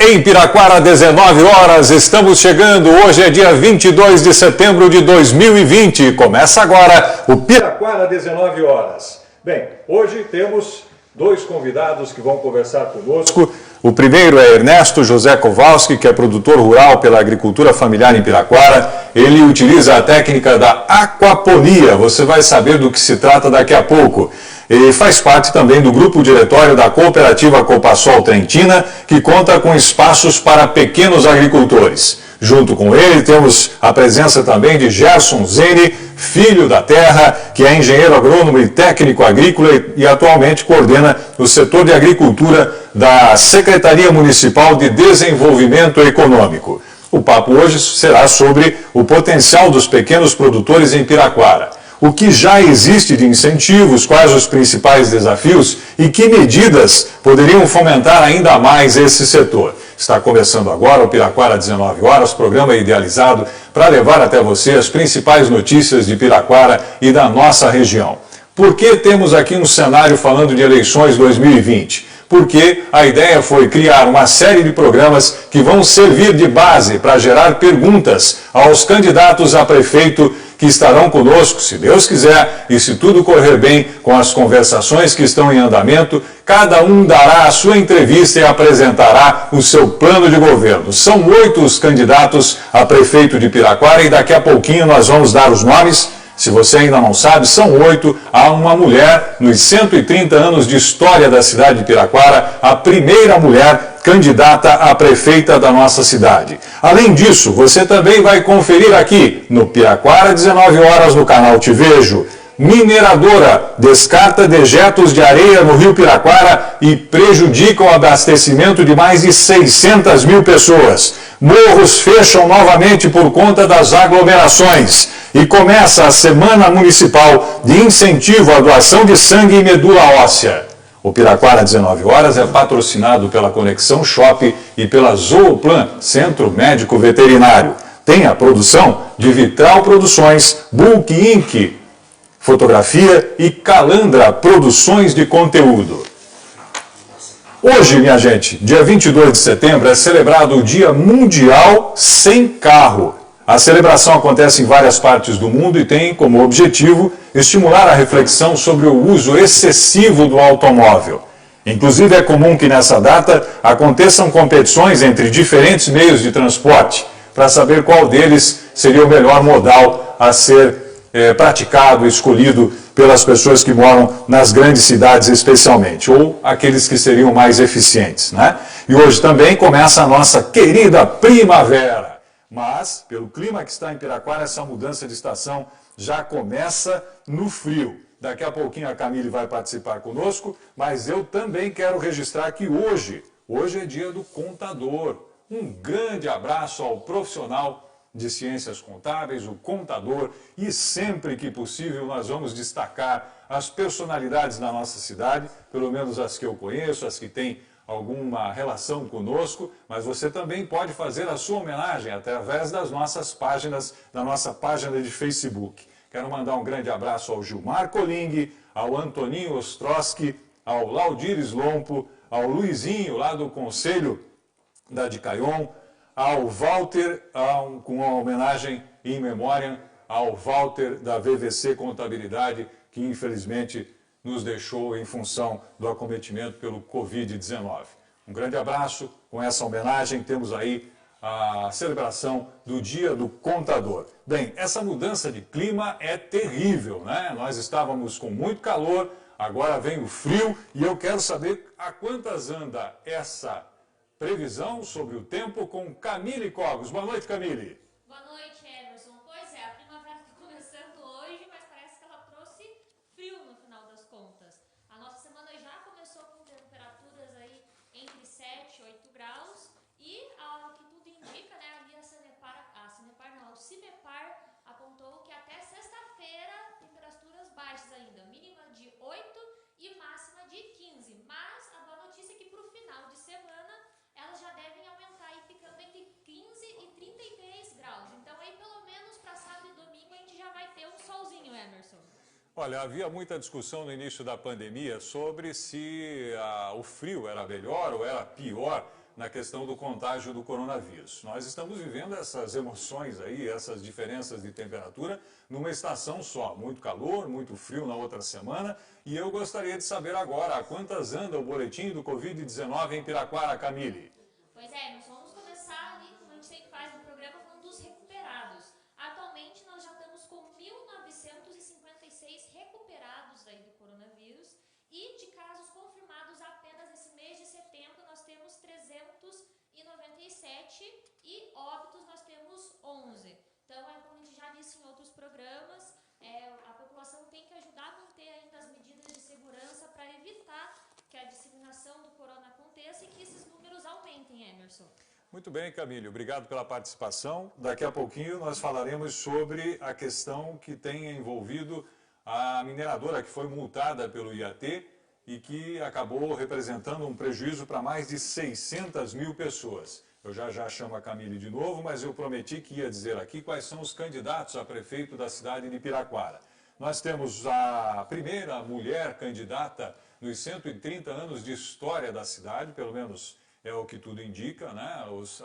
Em Piraquara, 19 horas, estamos chegando. Hoje é dia 22 de setembro de 2020. Começa agora o Piraquara, 19 horas. Bem, hoje temos dois convidados que vão conversar conosco. O primeiro é Ernesto José Kowalski, que é produtor rural pela agricultura familiar em Piraquara. Ele utiliza a técnica da aquaponia. Você vai saber do que se trata daqui a pouco. E faz parte também do grupo diretório da cooperativa Copasol Trentina, que conta com espaços para pequenos agricultores. Junto com ele temos a presença também de Gerson Zene, filho da terra, que é engenheiro agrônomo e técnico agrícola e atualmente coordena o setor de agricultura da Secretaria Municipal de Desenvolvimento Econômico. O papo hoje será sobre o potencial dos pequenos produtores em Piraquara. O que já existe de incentivos, quais os principais desafios e que medidas poderiam fomentar ainda mais esse setor. Está começando agora o Piraquara 19 horas, programa idealizado para levar até você as principais notícias de Piraquara e da nossa região. Por que temos aqui um cenário falando de eleições 2020? Porque a ideia foi criar uma série de programas que vão servir de base para gerar perguntas aos candidatos a prefeito que estarão conosco, se Deus quiser, e se tudo correr bem com as conversações que estão em andamento, cada um dará a sua entrevista e apresentará o seu plano de governo. São 8 os candidatos a prefeito de Piraquara e daqui a pouquinho nós vamos dar os nomes. Se você ainda não sabe, são 8. Há uma mulher, nos 130 anos de história da cidade de Piraquara, a primeira mulher candidata a prefeita da nossa cidade. Além disso, você também vai conferir aqui no Piraquara 19 horas no canal Te Vejo. Mineradora descarta dejetos de areia no rio Piraquara e prejudica o abastecimento de mais de 600 mil pessoas. Morros fecham novamente por conta das aglomerações. E começa a Semana Municipal de Incentivo à Doação de Sangue e Medula Óssea. O Piraquara 19 horas é patrocinado pela Conexão Shop e pela Zooplan, Centro Médico Veterinário. Tem a produção de Vitral Produções, Bulk Inc., Fotografia e Calandra Produções de Conteúdo. Hoje, minha gente, dia 22 de setembro, é celebrado o Dia Mundial Sem Carro. A celebração acontece em várias partes do mundo e tem como objetivo estimular a reflexão sobre o uso excessivo do automóvel. Inclusive, é comum que nessa data aconteçam competições entre diferentes meios de transporte, para saber qual deles seria o melhor modal a ser praticado, escolhido pelas pessoas que moram nas grandes cidades especialmente, ou aqueles que seriam mais eficientes, né? E hoje também começa a nossa querida primavera. Mas, pelo clima que está em Piraquara, essa mudança de estação já começa no frio. Daqui a pouquinho a Camille vai participar conosco, mas eu também quero registrar que hoje é dia do contador. Um grande abraço ao profissional de ciências contábeis, o contador, e sempre que possível nós vamos destacar as personalidades da nossa cidade, pelo menos as que eu conheço, as que têm alguma relação conosco, mas você também pode fazer a sua homenagem através das nossas páginas, da nossa página de Facebook. Quero mandar um grande abraço ao Gilmar Coling, ao Antoninho Ostrowski, ao Laudires Lompo, ao Luizinho, lá do Conselho da Dicaion, ao Walter, com uma homenagem em memória ao Walter da VVC Contabilidade, que infelizmente nos deixou em função do acometimento pelo Covid-19. Um grande abraço, com essa homenagem temos aí a celebração do Dia do Contador. Bem, essa mudança de clima é terrível, né? Nós estávamos com muito calor, agora vem o frio e eu quero saber a quantas anda essa previsão sobre o tempo com Camille Cogos. Boa noite, Camille. Boa noite, Emerson. Pois é, a primavera está começando hoje, mas parece que ela trouxe frio no final das contas. A nossa semana já começou com temperaturas aí entre 7 e 8 graus e, ao que tudo indica, né, ali o CIMEPAR apontou que até sexta-feira temperaturas baixas ainda, mínima de 8 e máxima de 15. Mas a boa notícia é que para o final de semana elas já devem aumentar e ficando entre 15 e 33 graus. Então aí pelo menos para sábado e domingo a gente já vai ter um solzinho, Emerson. Olha, havia muita discussão no início da pandemia sobre se o frio era melhor ou era pior na questão do contágio do coronavírus. Nós estamos vivendo essas emoções aí, essas diferenças de temperatura, numa estação só. Muito calor, muito frio na outra semana. E eu gostaria de saber agora, a quantas anda o boletim do Covid-19 em Piraquara, Camille? Pois é, nós vamos começar ali, como a gente sempre faz no programa, falando dos recuperados. Atualmente nós já estamos com 1.956 recuperados aí do coronavírus e de casos confirmados apenas esse mês de setembro nós temos 397 e óbitos nós temos 11. Então, como a gente já disse em outros programas, a população tem que ajudar a manter ainda as medidas de segurança para evitar que a disseminação do corona aconteça e que esses números aumentem, Emerson. Muito bem, Camille, obrigado pela participação. Daqui a pouquinho nós falaremos sobre a questão que tem envolvido a mineradora que foi multada pelo IAT e que acabou representando um prejuízo para mais de 600 mil pessoas. Eu já chamo a Camille de novo, mas eu prometi que ia dizer aqui quais são os candidatos a prefeito da cidade de Piraquara. Nós temos a primeira mulher candidata nos 130 anos de história da cidade, pelo menos é o que tudo indica, né?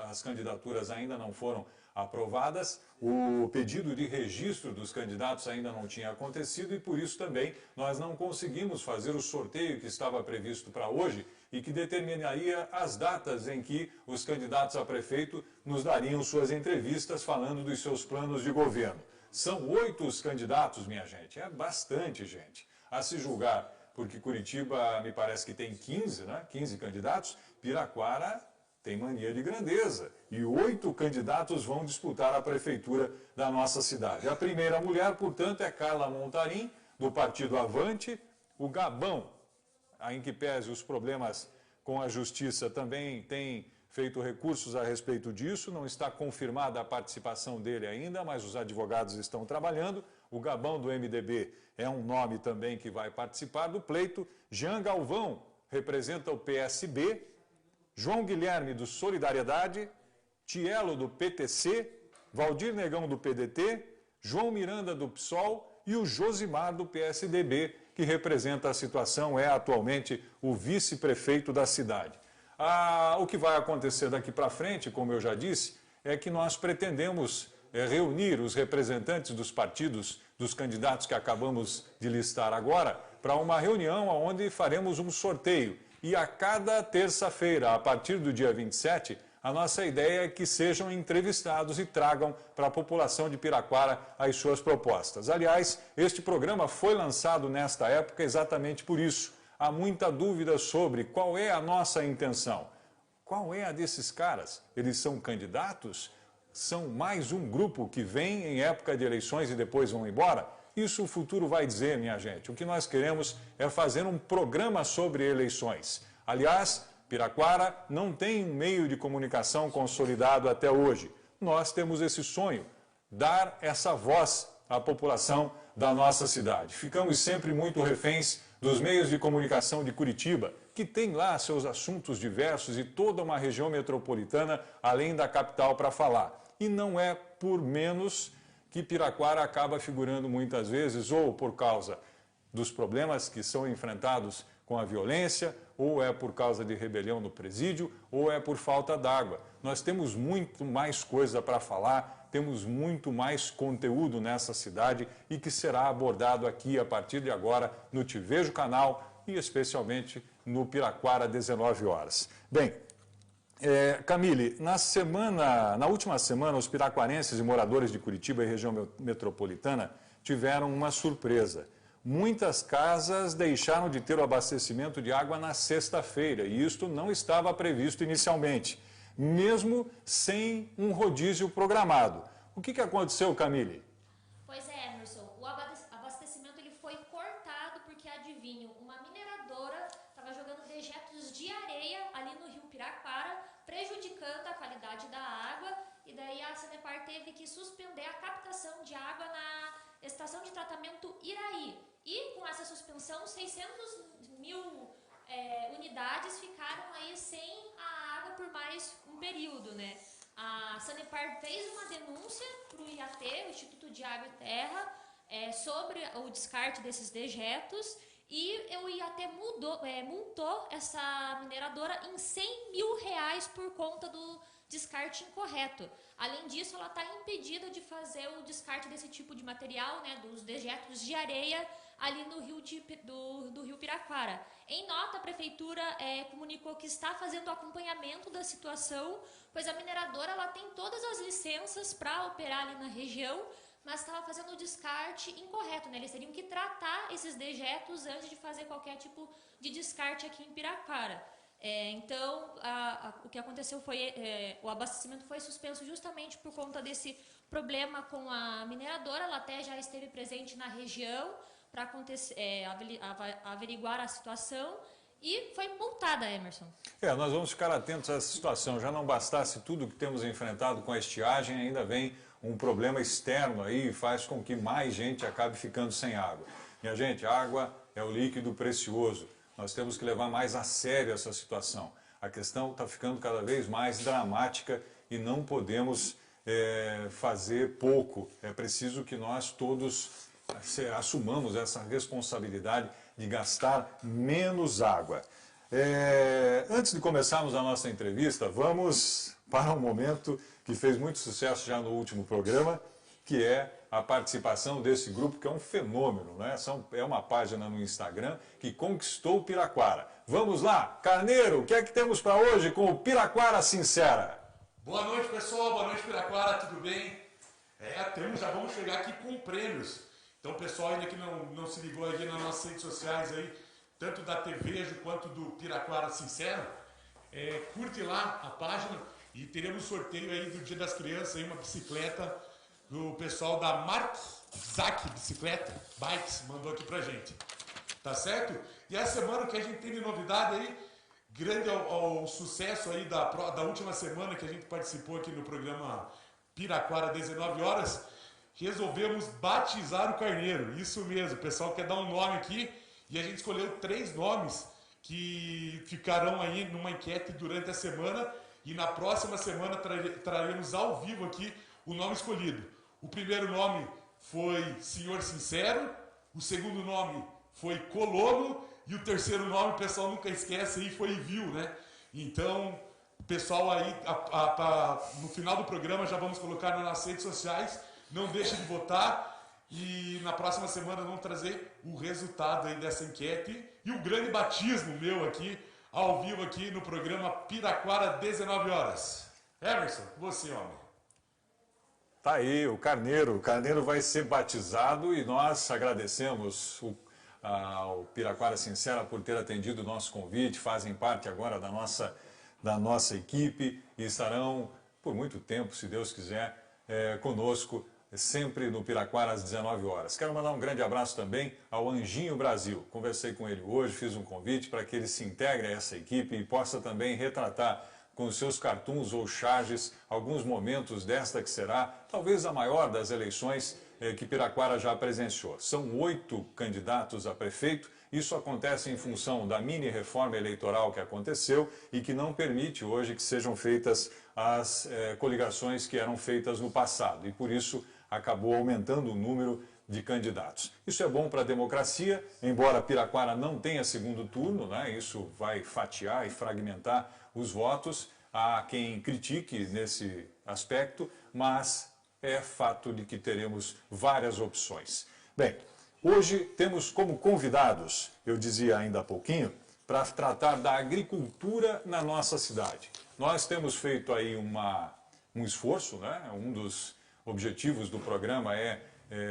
As candidaturas ainda não foram aprovadas, o pedido de registro dos candidatos ainda não tinha acontecido e por isso também nós não conseguimos fazer o sorteio que estava previsto para hoje e que determinaria as datas em que os candidatos a prefeito nos dariam suas entrevistas falando dos seus planos de governo. São 8 os candidatos, minha gente, é bastante gente. A se julgar, porque Curitiba me parece que tem 15, né? 15 candidatos, Piraquara tem mania de grandeza e 8 candidatos vão disputar a prefeitura da nossa cidade. A primeira mulher, portanto, é Carla Montarim, do Partido Avante. O Gabão, em que pese os problemas com a justiça, também tem feito recursos a respeito disso. Não está confirmada a participação dele ainda, mas os advogados estão trabalhando. O Gabão do MDB é um nome também que vai participar do pleito. Jean Galvão representa o PSB. João Guilherme, do Solidariedade, Tielo, do PTC, Valdir Negão, do PDT, João Miranda, do PSOL e o Josimar, do PSDB, que representa a situação, é atualmente o vice-prefeito da cidade. O que vai acontecer daqui para frente, como eu já disse, é que nós pretendemos reunir os representantes dos partidos, dos candidatos que acabamos de listar agora, para uma reunião onde faremos um sorteio. E a cada terça-feira, a partir do dia 27, a nossa ideia é que sejam entrevistados e tragam para a população de Piraquara as suas propostas. Aliás, este programa foi lançado nesta época exatamente por isso. Há muita dúvida sobre qual é a nossa intenção. Qual é a desses caras? Eles são candidatos? São mais um grupo que vem em época de eleições e depois vão embora? Isso o futuro vai dizer, minha gente. O que nós queremos é fazer um programa sobre eleições. Aliás, Piraquara não tem um meio de comunicação consolidado até hoje. Nós temos esse sonho, dar essa voz à população da nossa cidade. Ficamos sempre muito reféns dos meios de comunicação de Curitiba, que tem lá seus assuntos diversos e toda uma região metropolitana, além da capital, para falar. E não é por menos que Piraquara acaba figurando muitas vezes ou por causa dos problemas que são enfrentados com a violência, ou é por causa de rebelião no presídio, ou é por falta d'água. Nós temos muito mais coisa para falar, temos muito mais conteúdo nessa cidade e que será abordado aqui a partir de agora no Te Vejo Canal e especialmente no Piraquara 19 horas. Bem, Camille, na última semana, os piraquarenses e moradores de Curitiba e região metropolitana tiveram uma surpresa. Muitas casas deixaram de ter o abastecimento de água na sexta-feira e isto não estava previsto inicialmente, mesmo sem um rodízio programado. O que aconteceu, Camille? Pois é, Emerson, o abastecimento ele foi cortado porque, adivinho, uma mineradora estava jogando dejetos de areia ali no rio Piraquara, prejudicando a qualidade da água, e daí a Sanepar teve que suspender a captação de água na estação de tratamento Iraí. E com essa suspensão, 600 mil unidades ficaram aí sem a água por mais um período, né? A Sanepar fez uma denúncia para o IAT, o Instituto de Água e Terra, sobre o descarte desses dejetos, e eu ia até multou essa mineradora em R$ 100 mil por conta do descarte incorreto. Além disso, ela está impedida de fazer o descarte desse tipo de material, né, dos dejetos de areia ali no rio do rio Piraquara. Em nota, a prefeitura comunicou que está fazendo o acompanhamento da situação, pois a mineradora ela tem todas as licenças para operar ali na região, mas estava fazendo o descarte incorreto, né? Eles teriam que tratar esses dejetos antes de fazer qualquer tipo de descarte aqui em Piraquara. Então, o que aconteceu foi, o abastecimento foi suspenso justamente por conta desse problema com a mineradora. Ela até já esteve presente na região para averiguar a situação e foi multada, Emerson. Nós vamos ficar atentos a essa situação. Já não bastasse tudo que temos enfrentado com a estiagem, ainda vem um problema externo aí e faz com que mais gente acabe ficando sem água. Minha gente, água é o líquido precioso. Nós temos que levar mais a sério essa situação. A questão está ficando cada vez mais dramática e não podemos fazer pouco. É preciso que nós todos assumamos essa responsabilidade de gastar menos água. Antes de começarmos a nossa entrevista, vamos para um momento que fez muito sucesso já no último programa, que é a participação desse grupo, que é um fenômeno, né? É uma página no Instagram que conquistou o Piraquara. Vamos lá, Carneiro, o que é que temos para hoje com o Piraquara Sincera? Boa noite, pessoal, boa noite, Piraquara, tudo bem? Já vamos chegar aqui com prêmios. Então, pessoal ainda que não se ligou aí nas nossas redes sociais aí, tanto da TVejo quanto do Piraquara Sincero, curte lá a página e teremos sorteio aí do Dia das Crianças, aí, uma bicicleta do pessoal da Marzak Bikes mandou aqui pra gente, tá certo? E essa semana que a gente tem de novidade aí, grande ao sucesso aí da última semana que a gente participou aqui no programa Piraquara 19 horas, resolvemos batizar o carneiro. Isso mesmo, o pessoal quer dar um nome aqui e a gente escolheu 3 nomes que ficarão aí numa enquete durante a semana e na próxima semana traremos ao vivo aqui o nome escolhido. O primeiro nome foi Senhor Sincero, o segundo nome foi Colono e o terceiro nome, o pessoal nunca esquece aí, foi Viu, né? Então, o pessoal aí, no final do programa já vamos colocar nas nossas redes sociais, não deixe de votar e na próxima semana vamos trazer o resultado aí dessa enquete e o grande batismo meu aqui, ao vivo aqui no programa Piraquara 19 horas. Emerson, você, homem. Tá aí, o Carneiro vai ser batizado e nós agradecemos ao Piraquara Sincera por ter atendido o nosso convite, fazem parte agora da nossa equipe e estarão por muito tempo, se Deus quiser, conosco, sempre no Piraquara às 19 horas. Quero mandar um grande abraço também ao Anjinho Brasil. Conversei com ele hoje, fiz um convite para que ele se integre a essa equipe e possa também retratar com os seus cartoons ou charges alguns momentos desta que será talvez a maior das eleições que Piraquara já presenciou. São 8 candidatos a prefeito. Isso acontece em função da mini-reforma eleitoral que aconteceu e que não permite hoje que sejam feitas as coligações que eram feitas no passado. E por isso acabou aumentando o número de candidatos. Isso é bom para a democracia, embora Piraquara não tenha segundo turno, né? Isso vai fatiar e fragmentar os votos. Há quem critique nesse aspecto, mas é fato de que teremos várias opções. Bem, hoje temos como convidados, eu dizia ainda há pouquinho, para tratar da agricultura na nossa cidade. Nós temos feito aí um esforço, né? Um dos objetivos do programa é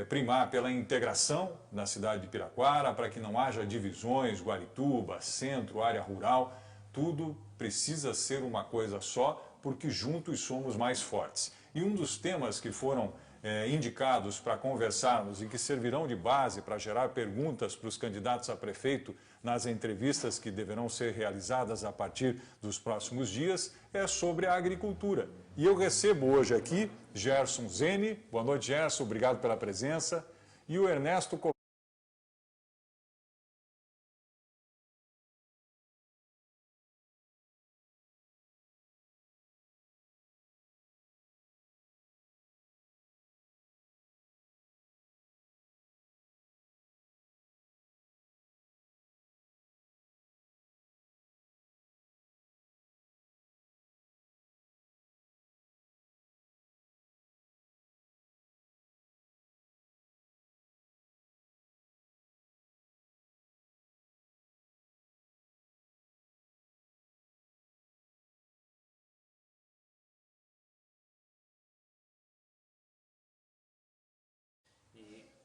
primar pela integração na cidade de Piraquara, para que não haja divisões, Guarituba, centro, área rural, tudo precisa ser uma coisa só, porque juntos somos mais fortes. E um dos temas que foram indicados para conversarmos e que servirão de base para gerar perguntas para os candidatos a prefeito nas entrevistas que deverão ser realizadas a partir dos próximos dias é sobre a agricultura. E eu recebo hoje aqui Gerson Zene. Boa noite, Gerson, obrigado pela presença. E o Ernesto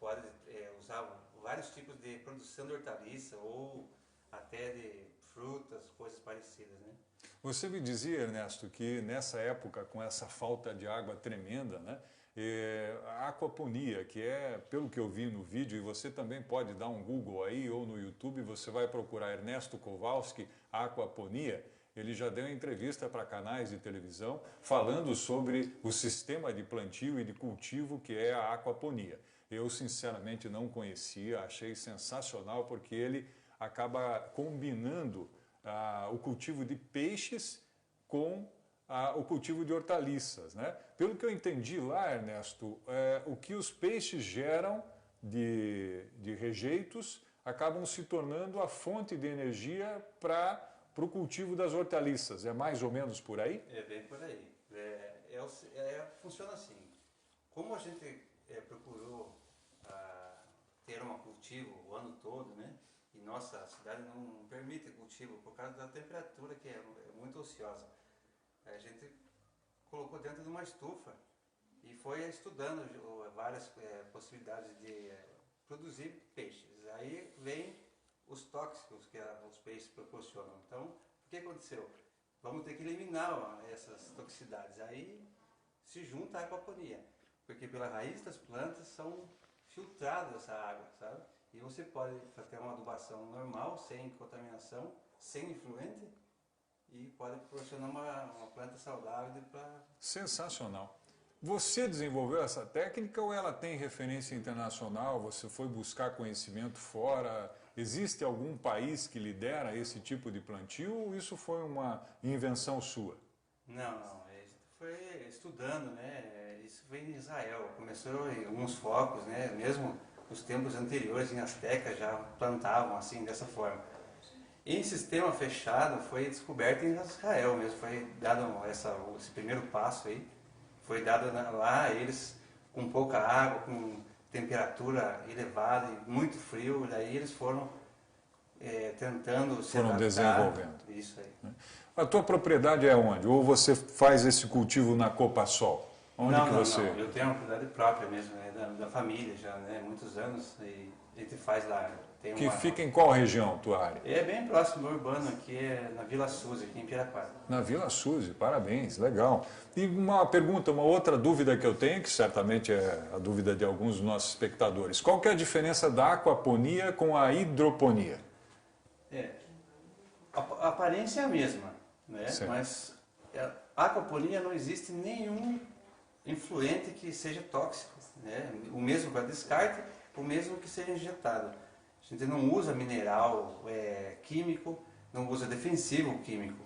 pode usar vários tipos de produção de hortaliça ou até de frutas, coisas parecidas, né? Você me dizia, Ernesto, que nessa época, com essa falta de água tremenda, né, a aquaponia, que é, pelo que eu vi no vídeo, e você também pode dar um Google aí ou no YouTube, você vai procurar Ernesto Kowalski, aquaponia, ele já deu entrevista para canais de televisão falando sobre o sistema de plantio e de cultivo que é a aquaponia. Eu, sinceramente, não conhecia, achei sensacional porque ele acaba combinando o cultivo de peixes com o cultivo de hortaliças, né? Pelo que eu entendi lá, Ernesto, o que os peixes geram de rejeitos acabam se tornando a fonte de energia para o cultivo das hortaliças. É mais ou menos por aí? É bem por aí. Funciona assim. Como a gente procurou ter um cultivo o ano todo, né? E nossa cidade não permite cultivo por causa da temperatura que é muito ociosa. A gente colocou dentro de uma estufa e foi estudando várias possibilidades de produzir peixes. Aí vem os tóxicos que os peixes proporcionam. Então, o que aconteceu? Vamos ter que eliminar essas toxicidades. Aí se junta a aquaponia, porque pela raiz das plantas são filtradas essa água, sabe? E você pode fazer uma adubação normal, sem contaminação, sem influente, e pode proporcionar uma planta saudável para... Sensacional. Você desenvolveu essa técnica ou ela tem referência internacional? Você foi buscar conhecimento fora? Existe algum país que lidera esse tipo de plantio ou isso foi uma invenção sua? Não, a gente foi estudando, né? Isso veio em Israel. Começou em alguns focos, né? Mesmo nos tempos anteriores, em Azteca, já plantavam assim, dessa forma. Em sistema fechado foi descoberto em Israel mesmo, foi dado esse primeiro passo aí, foi dado lá, eles com pouca água, com temperatura elevada e muito frio, daí eles foram tentando se adaptar. Desenvolvendo. Isso aí. A tua propriedade é onde? Ou você faz esse cultivo na Copasol? Onde não, que não, você... não, eu tenho uma propriedade própria mesmo, da família já, né, muitos anos, e a gente faz lá. Que fica em qual região, tua área? É bem próximo do urbano, aqui na Vila Suzy, aqui em Piraquara. Na Vila Suzy, parabéns, legal. E uma pergunta, uma outra dúvida que eu tenho, que certamente é a dúvida de alguns dos nossos espectadores. Qual que é a diferença da aquaponia com a hidroponia? A aparência é a mesma, né? Certo. Mas a aquaponia não existe nenhum influente que seja tóxico, né? O mesmo para descarte, o mesmo que seja injetado. A gente não usa mineral químico, não usa defensivo químico.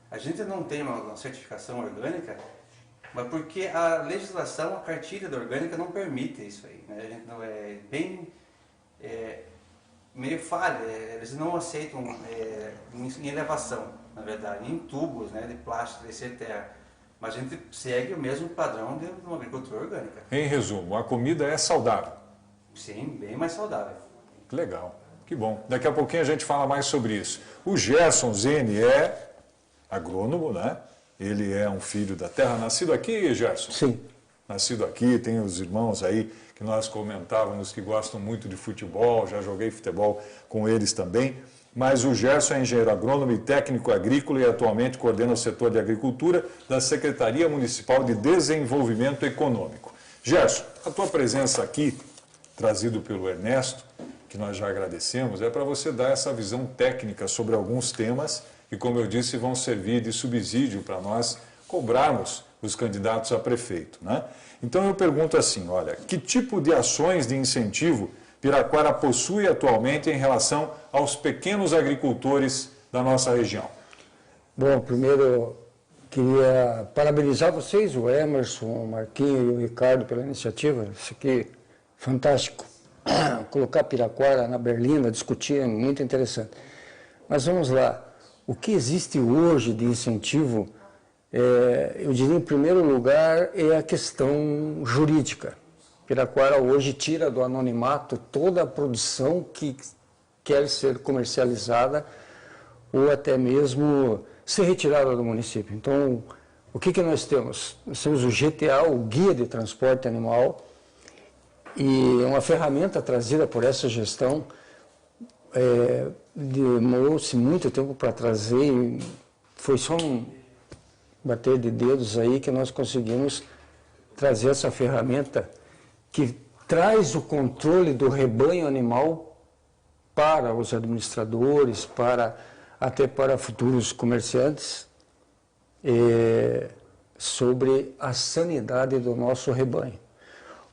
A gente não tem uma certificação orgânica, mas porque a legislação, a cartilha da orgânica não permite isso aí, né? A gente não bem meio falha, eles não aceitam em elevação, na verdade, em tubos, né, de plástico, de terra. Mas a gente segue o mesmo padrão de uma agricultura orgânica. Em resumo, a comida é saudável? Sim, bem mais saudável. Que legal, que bom. Daqui a pouquinho a gente fala mais sobre isso. O Gerson Zene é agrônomo, né? Ele é um filho da terra, nascido aqui, Gerson? Sim. Nascido aqui, tem os irmãos aí que nós comentávamos que gostam muito de futebol, já joguei futebol com eles também. Mas o Gerson é engenheiro agrônomo e técnico agrícola e atualmente coordena o setor de agricultura da Secretaria Municipal de Desenvolvimento Econômico. Gerson, a tua presença aqui, trazido pelo Ernesto, que nós já agradecemos, é para você dar essa visão técnica sobre alguns temas que, como eu disse, vão servir de subsídio para nós cobrarmos os candidatos a prefeito, né? Então eu pergunto assim, olha, que tipo de ações de incentivo Piraquara possui atualmente em relação aos pequenos agricultores da nossa região? Bom, primeiro queria parabenizar vocês, o Emerson, o Marquinho e o Ricardo pela iniciativa. Isso aqui, fantástico. Colocar Piraquara na berlinda, discutir, é muito interessante. Mas vamos lá, o que existe hoje de incentivo, eu diria em primeiro lugar, é a questão jurídica. Piraquara hoje tira do anonimato toda a produção que quer ser comercializada ou até mesmo ser retirada do município. Então, o que nós temos? Nós temos o GTA, o Guia de Transporte Animal, E uma ferramenta trazida por essa gestão, demorou-se muito tempo para trazer, e foi só um bater de dedos aí que nós conseguimos trazer essa ferramenta que traz o controle do rebanho animal para os administradores, até para futuros comerciantes, sobre a sanidade do nosso rebanho.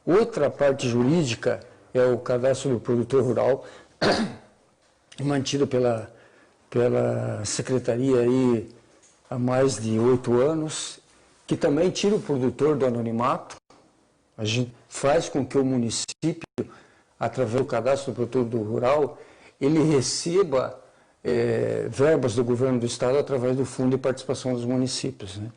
Outra parte jurídica é o cadastro do produtor rural, mantido pela Secretaria aí há mais de 8 anos, que também tira o produtor do anonimato. A gente faz com que o município, através do cadastro do produtor rural, ele receba verbas do governo do estado através do Fundo de Participação dos Municípios, né?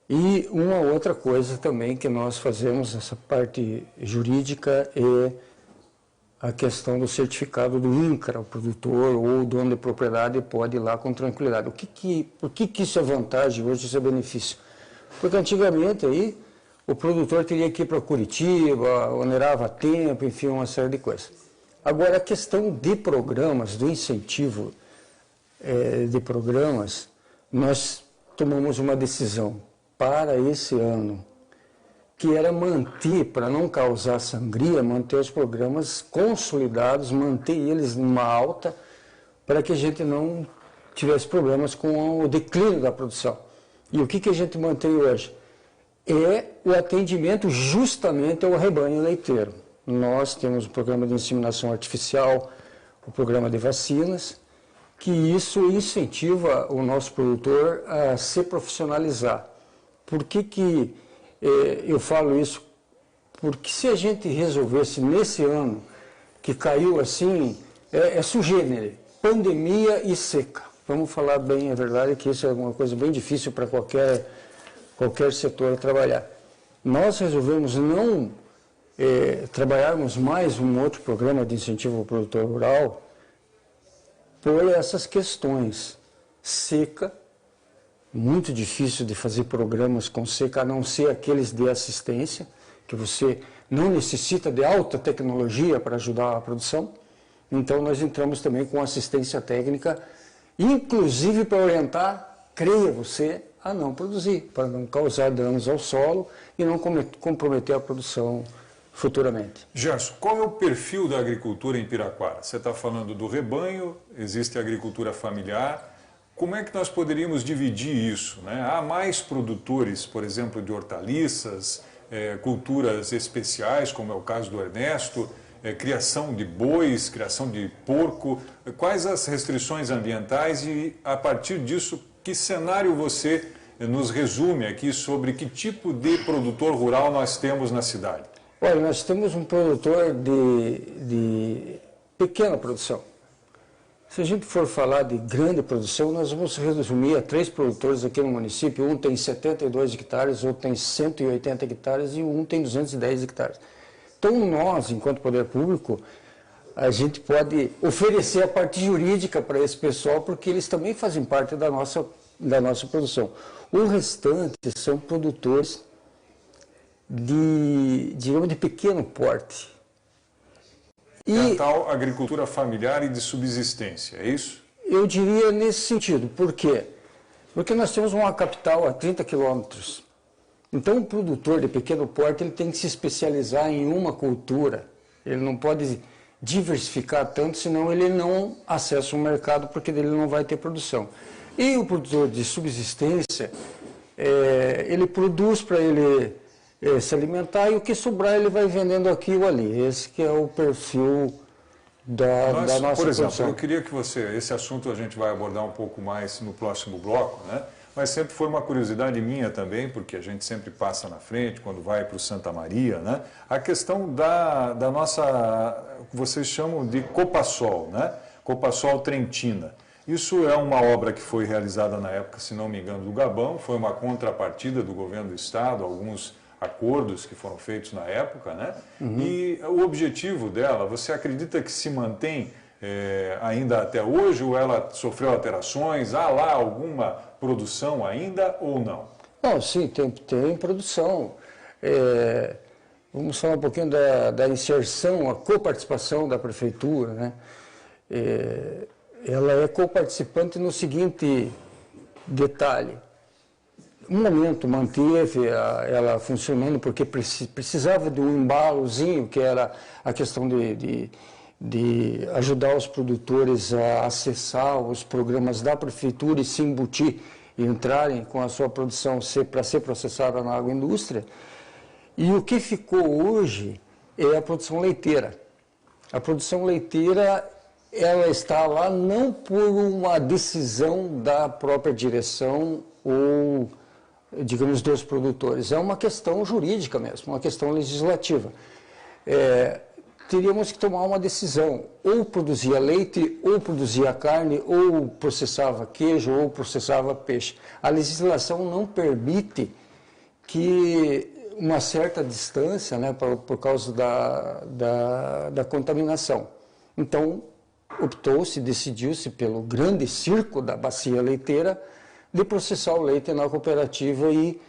E uma outra coisa também que nós fazemos, essa parte jurídica, é a questão do certificado do INCRA. O produtor ou o dono de propriedade pode ir lá com tranquilidade. Por que isso é vantagem hoje, isso é benefício? Porque antigamente aí o produtor teria que ir para Curitiba, onerava tempo, enfim, uma série de coisas. Agora, a questão de programas, do incentivo de programas, nós tomamos uma decisão para esse ano, que era manter, para não causar sangria, manter os programas consolidados, manter eles numa alta, para que a gente não tivesse problemas com o declínio da produção. E o que a gente mantém hoje? É o atendimento justamente ao rebanho leiteiro. Nós temos o programa de inseminação artificial, o programa de vacinas, que isso incentiva o nosso produtor a se profissionalizar. Por que eu falo isso? Porque se a gente resolvesse nesse ano, que caiu assim, sui generis, pandemia e seca. Vamos falar bem a verdade, que isso é uma coisa bem difícil para qualquer setor trabalhar. Nós resolvemos não trabalharmos mais um outro programa de incentivo ao produtor rural por essas questões. Seca, muito difícil de fazer programas com seca, a não ser aqueles de assistência, que você não necessita de alta tecnologia para ajudar a produção. Então, nós entramos também com assistência técnica, inclusive para orientar, creia você, a não produzir, para não causar danos ao solo e não comprometer a produção futuramente. Gerson, qual é o perfil da agricultura em Piraquara? Você está falando do rebanho, existe a agricultura familiar. Como é que nós poderíamos dividir isso, né? Há mais produtores, por exemplo, de hortaliças, culturas especiais, como é o caso do Ernesto, criação de bois, criação de porco. Quais as restrições ambientais e, a partir disso, que cenário você nos resume aqui sobre que tipo de produtor rural nós temos na cidade? Olha, nós temos um produtor de pequena produção. Se a gente for falar de grande produção, nós vamos resumir a 3 produtores aqui no município. Um tem 72 hectares, outro tem 180 hectares e um tem 210 hectares. Então, nós, enquanto poder público, a gente pode oferecer a parte jurídica para esse pessoal, porque eles também fazem parte da nossa produção. O restante são produtores digamos, de pequeno porte. É a tal agricultura familiar e de subsistência, é isso? Eu diria nesse sentido. Por quê? Porque nós temos uma capital a 30 quilômetros. Então, o produtor de pequeno porte ele tem que se especializar em uma cultura. Ele não pode diversificar tanto, senão ele não acessa o mercado, porque ele não vai ter produção. E o produtor de subsistência, ele produz para ele se alimentar e o que sobrar ele vai vendendo aqui ou ali. Esse que é o perfil da nossa por exemplo, produção. Eu queria que esse assunto a gente vai abordar um pouco mais no próximo bloco, né? Mas sempre foi uma curiosidade minha também, porque a gente sempre passa na frente quando vai para o Santa Maria, né? A questão da nossa, que vocês chamam de Copassol, né? Copassol Trentina. Isso é uma obra que foi realizada na época, se não me engano, do Gabão, foi uma contrapartida do governo do estado, alguns acordos que foram feitos na época, né? Uhum. E o objetivo dela, você acredita que se mantém ainda até hoje ou ela sofreu alterações? Há lá alguma produção ainda ou não? Não, sim, tem produção. vamos falar um pouquinho da inserção, a coparticipação da prefeitura, né? Ela é coparticipante no seguinte detalhe. Um momento manteve ela funcionando porque precisava de um embalozinho, que era a questão de ajudar os produtores a acessar os programas da prefeitura e se embutir e entrarem com a sua produção para ser processada na agroindústria. E o que ficou hoje é a produção leiteira. A produção leiteira, ela está lá não por uma decisão da própria direção ou, digamos, dos produtores. É uma questão jurídica mesmo, uma questão legislativa. Teríamos que tomar uma decisão, ou produzia leite, ou produzia carne, ou processava queijo, ou processava peixe. A legislação não permite que uma certa distância, né, por causa da contaminação. Então, optou-se, decidiu-se pelo grande circo da bacia leiteira de processar o leite na cooperativa e...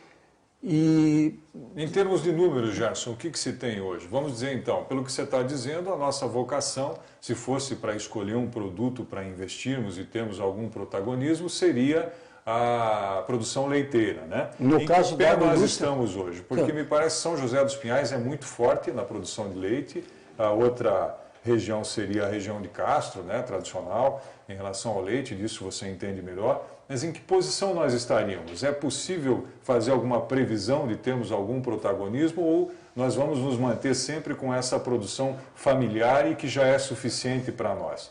Em termos de números, Gerson, o que se tem hoje? Vamos dizer então, pelo que você está dizendo, a nossa vocação, se fosse para escolher um produto para investirmos e termos algum protagonismo, seria a produção leiteira, né? No caso que pé da nós indústria... estamos hoje? Porque me parece que São José dos Pinhais é muito forte na produção de leite, a outra região seria a região de Castro, né, tradicional, em relação ao leite, disso você entende melhor. Mas em que posição nós estaríamos? É possível fazer alguma previsão de termos algum protagonismo ou nós vamos nos manter sempre com essa produção familiar e que já é suficiente para nós?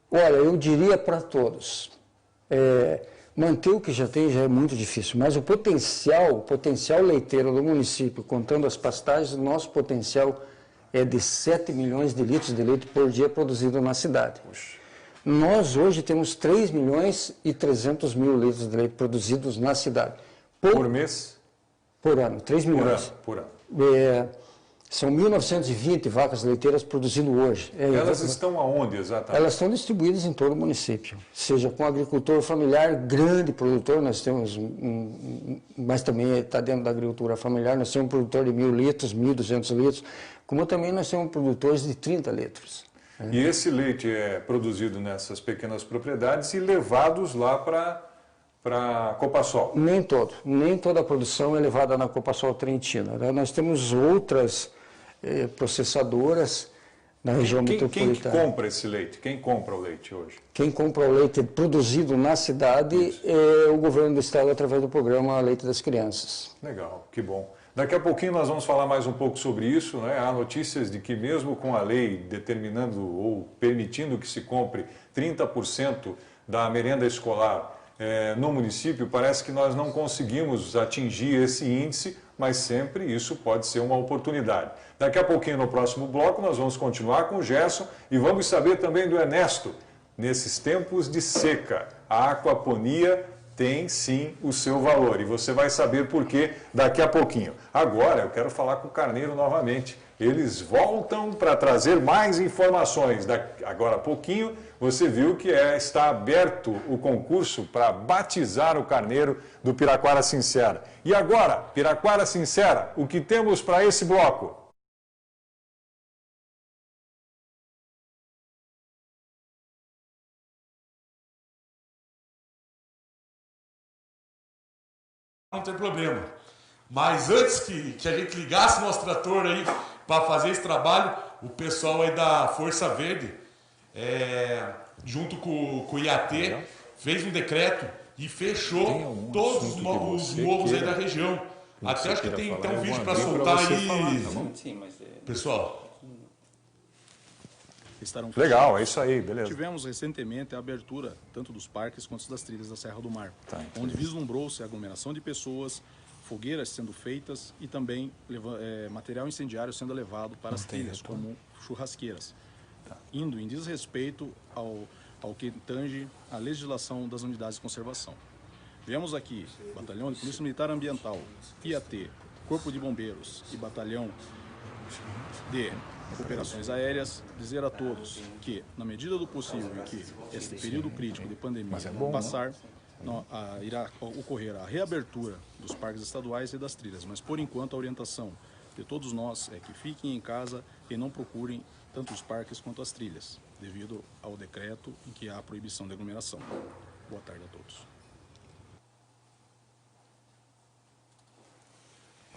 Olha, eu diria para todos, manter o que já tem já é muito difícil, mas o potencial leiteiro do município, contando as pastagens, o nosso potencial é de 7 milhões de litros de leite por dia produzido na cidade. Puxa. Nós hoje temos 3 milhões e 300 mil litros de leite produzidos na cidade. Por mês? Por ano, 3 milhões. Por ano. São 1.920 vacas leiteiras produzindo hoje. Elas estão aonde exatamente? Elas estão distribuídas em todo o município, seja com agricultor familiar, grande produtor, nós temos, mas também está dentro da agricultura familiar, nós temos um produtor de 1.000 litros, 1.200 litros, como também nós temos produtores de 30 litros. E esse leite é produzido nessas pequenas propriedades e levados lá para a Copasol? Nem toda a produção é levada na Copasol Trentina. Né? Nós temos outras processadoras na região metropolitana. Quem que compra esse leite? Quem compra o leite hoje? Quem compra o leite produzido na cidade é o governo do estado através do programa Leite das Crianças. Legal, que bom. Daqui a pouquinho nós vamos falar mais um pouco sobre isso, né? Há notícias de que mesmo com a lei determinando ou permitindo que se compre 30% da merenda escolar no município, parece que nós não conseguimos atingir esse índice, mas sempre isso pode ser uma oportunidade. Daqui a pouquinho, no próximo bloco, nós vamos continuar com o Gerson e vamos saber também do Ernesto. Nesses tempos de seca, a aquaponia tem sim o seu valor e você vai saber por quê daqui a pouquinho. Agora eu quero falar com o Carneiro novamente. Eles voltam para trazer mais informações. Agora a pouquinho você viu que está aberto o concurso para batizar o Carneiro do Piraquara Sincera. E agora, Piraquara Sincera, o que temos para esse bloco? Não tem problema. Mas antes que a gente ligasse nosso trator aí para fazer esse trabalho, o pessoal aí da Força Verde, junto com o IAT, fez um decreto e fechou todos os morros aí da região. Até acho que tem um vídeo para soltar aí. Sim, mas pessoal. Legal, é isso aí, beleza. Tivemos recentemente a abertura tanto dos parques quanto das trilhas da Serra do Mar, onde vislumbrou-se a aglomeração de pessoas, fogueiras sendo feitas e também material incendiário sendo levado para as trilhas, como churrasqueiras, indo em desrespeito ao que tange a legislação das unidades de conservação. Viemos aqui, Batalhão de Polícia Militar Ambiental, IAT, Corpo de Bombeiros e Batalhão de Operações Aéreas, dizer a todos que, na medida do possível em que este período crítico de pandemia passar, irá ocorrer a reabertura dos parques estaduais e das trilhas, mas por enquanto a orientação de todos nós é que fiquem em casa e não procurem tanto os parques quanto as trilhas, devido ao decreto em que há a proibição de aglomeração. Boa tarde a todos.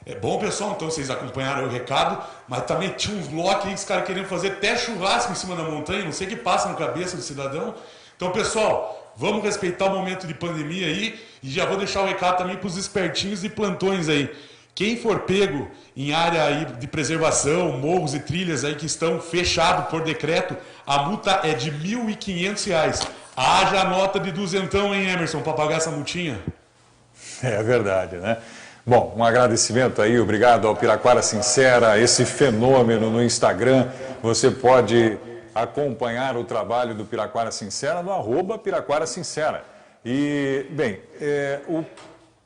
É bom, pessoal, então vocês acompanharam o recado, mas também tinha uns blocos aí que os caras queriam fazer até churrasco em cima da montanha, não sei o que passa na cabeça do cidadão. Então, pessoal, vamos respeitar o momento de pandemia aí e já vou deixar o recado também para os espertinhos de plantões aí. Quem for pego em área aí de preservação, morros e trilhas aí que estão fechados por decreto, a multa é de R$ 1.500. Haja a nota de duzentão, hein, Emerson, para pagar essa multinha? É verdade, né? Bom, um agradecimento aí, obrigado ao Piraquara Sincera, esse fenômeno no Instagram. Você pode acompanhar o trabalho do Piraquara Sincera no @Piraquara Sincera. E, bem, o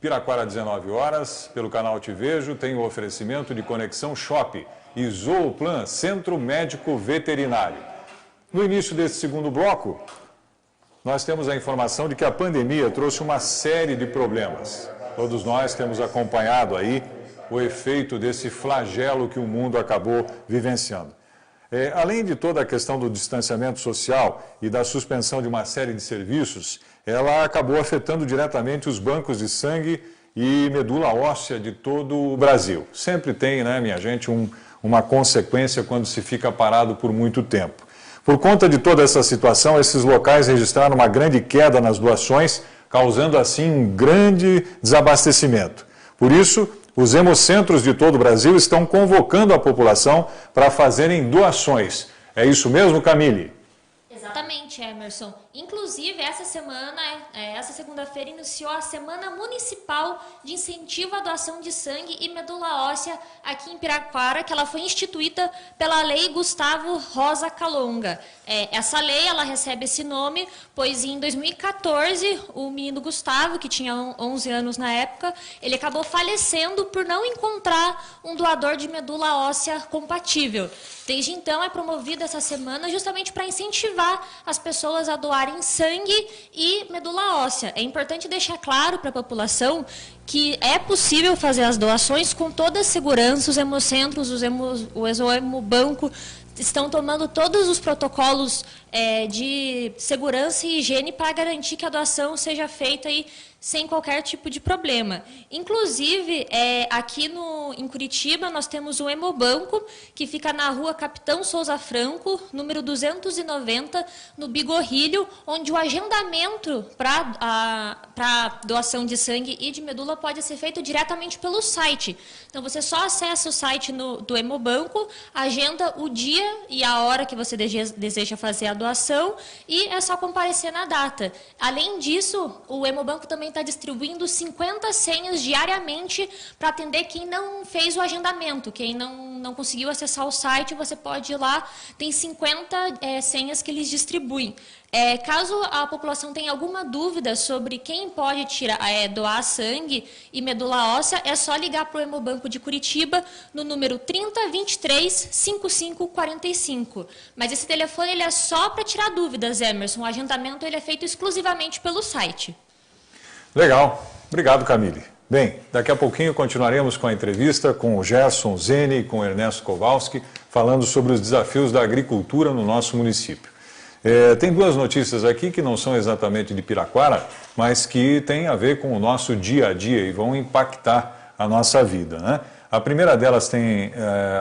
Piraquara 19 horas, pelo canal Te Vejo, tem o oferecimento de Conexão Shop e Zooplan, Centro Médico Veterinário. No início desse segundo bloco, nós temos a informação de que a pandemia trouxe uma série de problemas. Todos nós temos acompanhado aí o efeito desse flagelo que o mundo acabou vivenciando. Além de toda a questão do distanciamento social e da suspensão de uma série de serviços, ela acabou afetando diretamente os bancos de sangue e medula óssea de todo o Brasil. Sempre tem, né, minha gente, uma consequência quando se fica parado por muito tempo. Por conta de toda essa situação, esses locais registraram uma grande queda nas doações, causando assim um grande desabastecimento. Por isso, os hemocentros de todo o Brasil estão convocando a população para fazerem doações. É isso mesmo, Camille? Exatamente, Emerson. Inclusive, essa semana, essa segunda-feira, iniciou a Semana Municipal de Incentivo à Doação de Sangue e Medula Óssea aqui em Piraquara, que ela foi instituída pela Lei Gustavo Rosa Calonga. Essa lei, ela recebe esse nome, pois em 2014, o menino Gustavo, que tinha 11 anos na época, ele acabou falecendo por não encontrar um doador de medula óssea compatível. Desde então, é promovida essa semana justamente para incentivar as pessoas a doarem sangue e medula óssea. É importante deixar claro para a população que é possível fazer as doações com toda a segurança. Os hemocentros, o Exohemobanco estão tomando todos os protocolos de segurança e higiene para garantir que a doação seja feita aí sem qualquer tipo de problema. Inclusive, aqui em Curitiba, nós temos o Hemobanco, que fica na rua Capitão Souza Franco, número 290, no Bigorrilho, onde o agendamento para doação de sangue e de medula pode ser feito diretamente pelo site. Então, você só acessa o site do Hemobanco, agenda o dia e a hora que você deseja fazer a doação e é só comparecer na data. Além disso, o Hemobanco também está distribuindo 50 senhas diariamente para atender quem não fez o agendamento, quem não conseguiu acessar o site, você pode ir lá, tem 50 senhas que eles distribuem. Caso a população tenha alguma dúvida sobre quem pode doar sangue e medula óssea, é só ligar para o Hemobanco de Curitiba no número 3023 5545. Mas esse telefone ele é só para tirar dúvidas, Emerson. O agendamento ele é feito exclusivamente pelo site. Legal. Obrigado, Camille. Bem, daqui a pouquinho continuaremos com a entrevista com o Gerson Zene e com o Ernesto Kowalski, falando sobre os desafios da agricultura no nosso município. Tem duas notícias aqui que não são exatamente de Piraquara, mas que têm a ver com o nosso dia a dia e vão impactar a nossa vida, né? A primeira delas tem,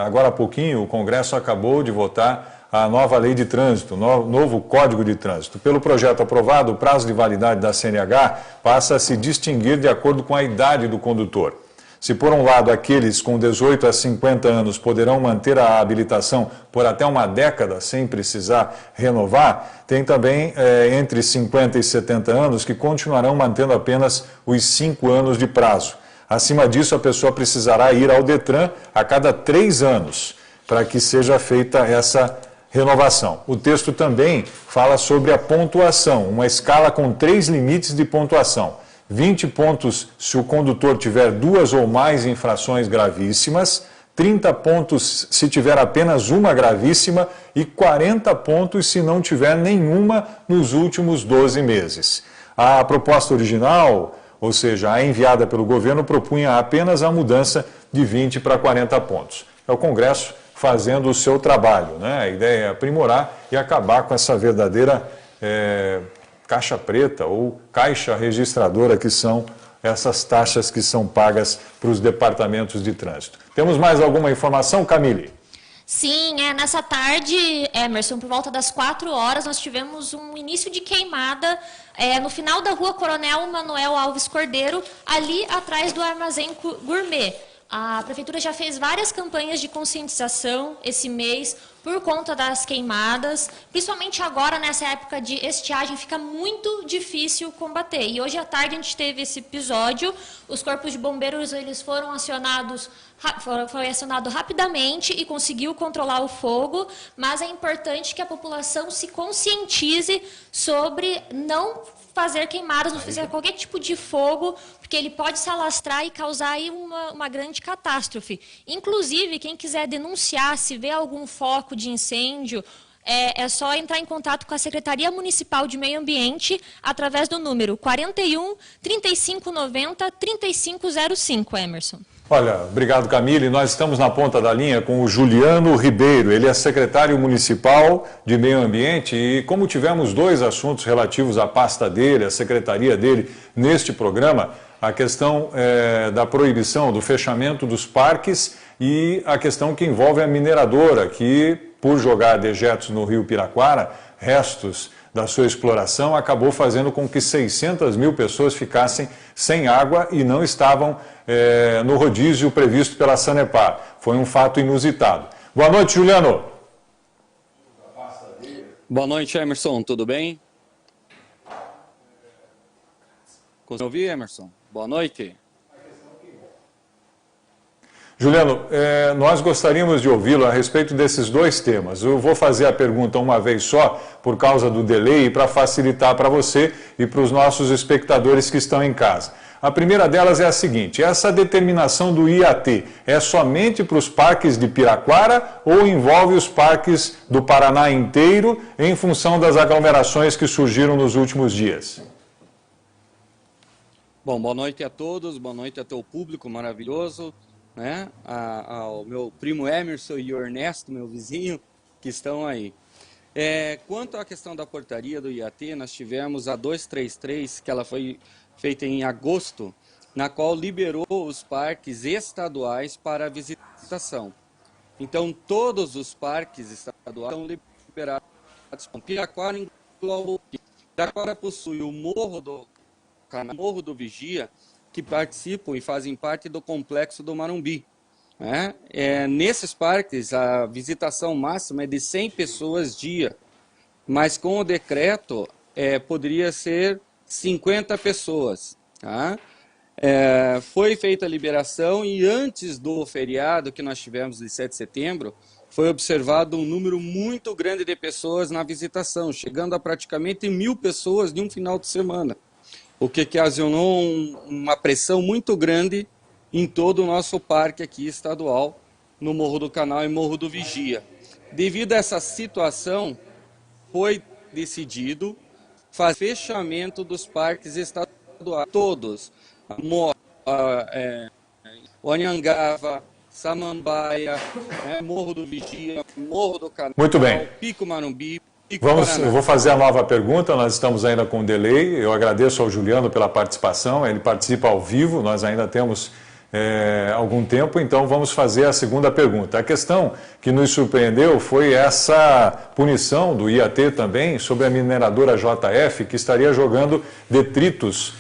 agora há pouquinho, o Congresso acabou de votar a nova lei de trânsito, novo Código de Trânsito. Pelo projeto aprovado, o prazo de validade da CNH passa a se distinguir de acordo com a idade do condutor. Se, por um lado, aqueles com 18 a 50 anos poderão manter a habilitação por até uma década sem precisar renovar, tem também entre 50 e 70 anos que continuarão mantendo apenas os 5 anos de prazo. Acima disso, a pessoa precisará ir ao Detran a cada 3 anos para que seja feita essa renovação. O texto também fala sobre a pontuação, uma escala com 3 limites de pontuação. 20 pontos se o condutor tiver 2 ou mais infrações gravíssimas, 30 pontos se tiver apenas uma gravíssima e 40 pontos se não tiver nenhuma nos últimos 12 meses. A proposta original ou seja, a enviada pelo governo propunha apenas a mudança de 20 para 40 pontos. É o Congresso fazendo o seu trabalho, né? A ideia é aprimorar e acabar com essa verdadeira caixa preta ou caixa registradora, que são essas taxas que são pagas para os departamentos de trânsito. Temos mais alguma informação, Camille? Sim, nessa tarde, Emerson, por volta das 4 horas, nós tivemos um início de queimada no final da rua Coronel Manuel Alves Cordeiro, ali atrás do Armazém Gourmet. A Prefeitura já fez várias campanhas de conscientização esse mês por conta das queimadas, principalmente agora, nessa época de estiagem, fica muito difícil combater. E hoje à tarde a gente teve esse episódio, os corpos de bombeiros eles foram acionados, foi acionado rapidamente e conseguiu controlar o fogo, mas é importante que a população se conscientize sobre não fazer queimadas, não fazer qualquer tipo de fogo, porque ele pode se alastrar e causar aí uma grande catástrofe. Inclusive, quem quiser denunciar, se vê algum foco de incêndio, é só entrar em contato com a Secretaria Municipal de Meio Ambiente através do número 41 3590 3505, Emerson. Olha, obrigado, Camille. Nós estamos na ponta da linha com o Juliano Ribeiro. Ele é secretário municipal de Meio Ambiente e como tivemos dois assuntos relativos à pasta dele, à secretaria dele, neste programa, a questão da proibição, do fechamento dos parques e a questão que envolve a mineradora, que, por jogar dejetos no rio Piraquara, restos da sua exploração, acabou fazendo com que 600 mil pessoas ficassem sem água e não estavam no rodízio previsto pela Sanepar. Foi um fato inusitado. Boa noite, Juliano. Boa noite, Emerson. Tudo bem? Consegue ouvir, Emerson? Boa noite. Juliano, nós gostaríamos de ouvi-lo a respeito desses dois temas. Eu vou fazer a pergunta uma vez só, por causa do delay, para facilitar para você e para os nossos espectadores que estão em casa. A primeira delas é a seguinte: essa determinação do IAT é somente para os parques de Piraquara ou envolve os parques do Paraná inteiro em função das aglomerações que surgiram nos últimos dias? Bom, boa noite a todos, boa noite a teu público maravilhoso, né? Ao meu primo Emerson e o Ernesto, meu vizinho, que estão aí. Quanto à questão da portaria do IAT, nós tivemos a 233, que ela foi feita em agosto, na qual liberou os parques estaduais para visitação. Então, todos os parques estaduais estão liberados. Piraquara engloba. Piraquara possui o Morro do Vigia, que participam e fazem parte do Complexo do Marumbi. Nesses parques, a visitação máxima é de 100 pessoas dia, mas com o decreto poderia ser 50 pessoas. Tá? Foi feita a liberação e antes do feriado que nós tivemos de 7 de setembro, foi observado um número muito grande de pessoas na visitação, chegando a praticamente 1.000 pessoas de um final de semana, o que ocasionou uma pressão muito grande em todo o nosso parque aqui estadual, no Morro do Canal e Morro do Vigia. Devido a essa situação, foi decidido fazer fechamento dos parques estaduais, todos, Anhangava, Samambaia, Morro do Vigia, Morro do Canal, Muito bem. Pico Marumbi, eu vou fazer a nova pergunta, nós estamos ainda com delay. Eu agradeço ao Juliano pela participação, ele participa ao vivo, nós ainda temos algum tempo, então vamos fazer a segunda pergunta. A questão que nos surpreendeu foi essa punição do IAT também sobre a mineradora JF, que estaria jogando detritos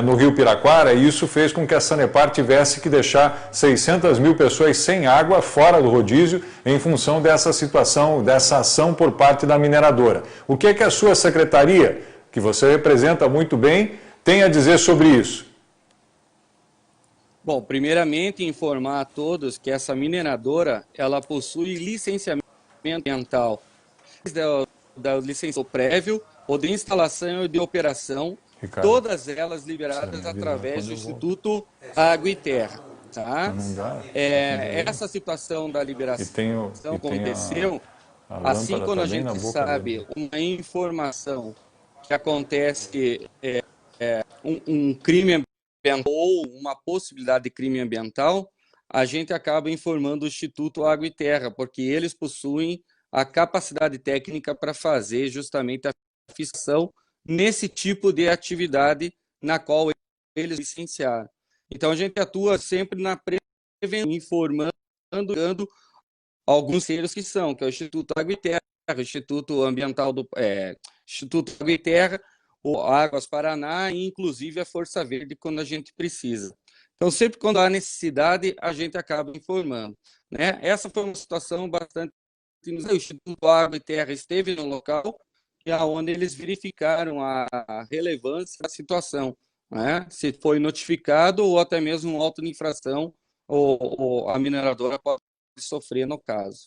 no rio Piraquara, e isso fez com que a Sanepar tivesse que deixar 600 mil pessoas sem água fora do rodízio em função dessa situação, dessa ação por parte da mineradora. O que é que a sua secretaria, que você representa muito bem, tem a dizer sobre isso? Bom, primeiramente informar a todos que essa mineradora, ela possui licenciamento ambiental, da licença prévio ou de instalação e de operação, Ricardo, todas elas liberadas através do Instituto Água e Terra. Tá? Essa situação da liberação aconteceu assim quando a gente sabe uma informação que acontece um crime ou uma possibilidade de crime ambiental, a gente acaba informando o Instituto Água e Terra, porque eles possuem a capacidade técnica para fazer justamente a fiscalização nesse tipo de atividade na qual eles licenciaram. Então, a gente atua sempre na prevenção, informando alguns seres que é o Instituto Água e Terra, o Instituto Ambiental Instituto Água e Terra, o Águas Paraná e, inclusive, a Força Verde, quando a gente precisa. Então, sempre quando há necessidade, a gente acaba informando, né? Essa foi uma situação bastante... O Instituto Água e Terra esteve no local e aonde eles verificaram a relevância da situação, né? Se foi notificado ou até mesmo um auto de infração ou a mineradora pode sofrer no caso.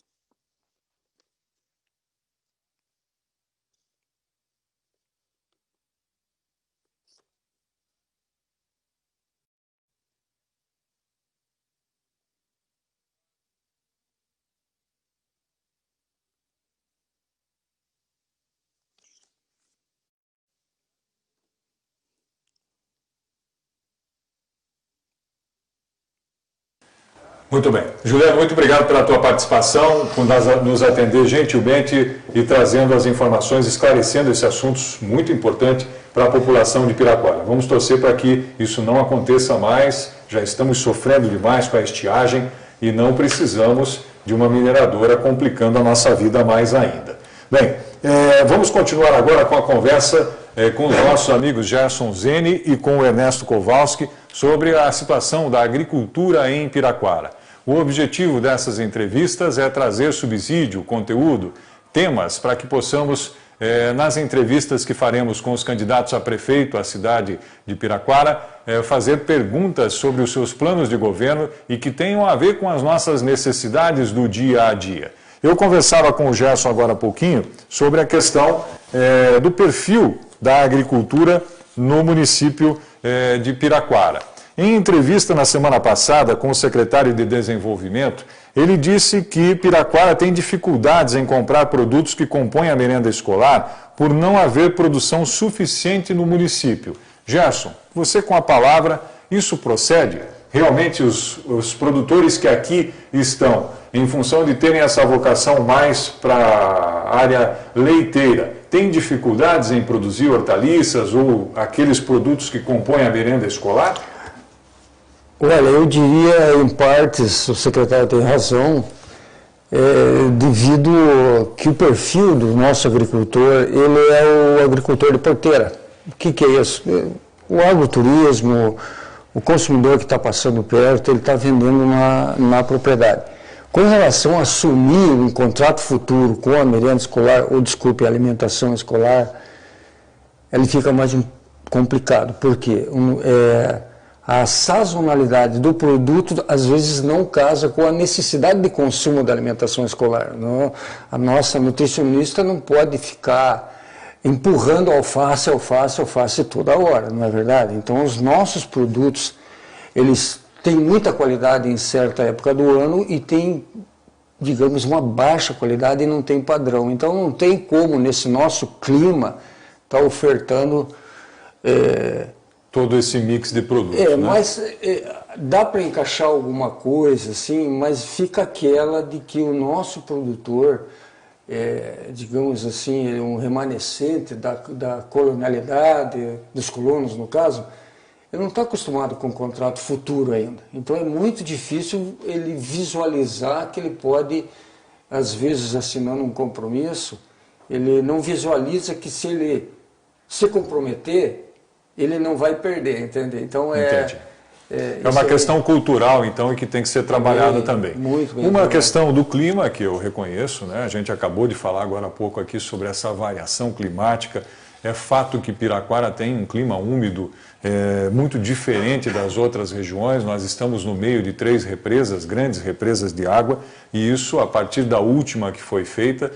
Muito bem. Juliano, muito obrigado pela tua participação, por nos atender gentilmente e trazendo as informações, esclarecendo esse assunto muito importante para a população de Piraquara. Vamos torcer para que isso não aconteça mais, já estamos sofrendo demais com a estiagem e não precisamos de uma mineradora complicando a nossa vida mais ainda. Bem, vamos continuar agora com a conversa com os nossos amigos Gerson Zeni e com o Ernesto Kowalski sobre a situação da agricultura em Piraquara. O objetivo dessas entrevistas é trazer subsídio, conteúdo, temas para que possamos, nas entrevistas que faremos com os candidatos a prefeito à cidade de Piraquara, fazer perguntas sobre os seus planos de governo e que tenham a ver com as nossas necessidades do dia a dia. Eu conversava com o Gerson agora há pouquinho sobre a questão do perfil da agricultura no município de Piraquara. Em entrevista na semana passada com o secretário de Desenvolvimento, ele disse que Piraquara tem dificuldades em comprar produtos que compõem a merenda escolar por não haver produção suficiente no município. Gerson, você com a palavra, isso procede? Realmente os produtores que aqui estão, em função de terem essa vocação mais para a área leiteira, têm dificuldades em produzir hortaliças ou aqueles produtos que compõem a merenda escolar? Olha, eu diria, em partes, o secretário tem razão, devido que o perfil do nosso agricultor, ele é o agricultor de porteira. O que é isso? O agroturismo, o consumidor que está passando perto, ele está vendendo na propriedade. Com relação a assumir um contrato futuro com a merenda escolar, ou desculpe, a alimentação escolar, ele fica mais complicado. Por quê? A sazonalidade do produto, às vezes, não casa com a necessidade de consumo da alimentação escolar. Não, a nossa nutricionista não pode ficar empurrando alface toda hora, não é verdade? Então, os nossos produtos, eles têm muita qualidade em certa época do ano e têm, digamos, uma baixa qualidade e não tem padrão. Então, não tem como, nesse nosso clima, estar ofertando... todo esse mix de produtos, né? Mas dá para encaixar alguma coisa, assim, mas fica aquela de que o nosso produtor, digamos assim, um remanescente da colonialidade, dos colonos no caso, ele não está acostumado com um contrato futuro ainda. Então é muito difícil ele visualizar que ele pode, às vezes assinando um compromisso, ele não visualiza que se ele se comprometer, ele não vai perder, entende? Então é uma questão cultural, então, e que tem que ser trabalhada também. Muito bem. Uma questão do clima, que eu reconheço, né? A gente acabou de falar agora há pouco aqui sobre essa variação climática. É fato que Piraquara tem um clima úmido muito diferente das outras regiões. Nós estamos no meio de 3 represas, grandes represas de água, e isso, a partir da última que foi feita,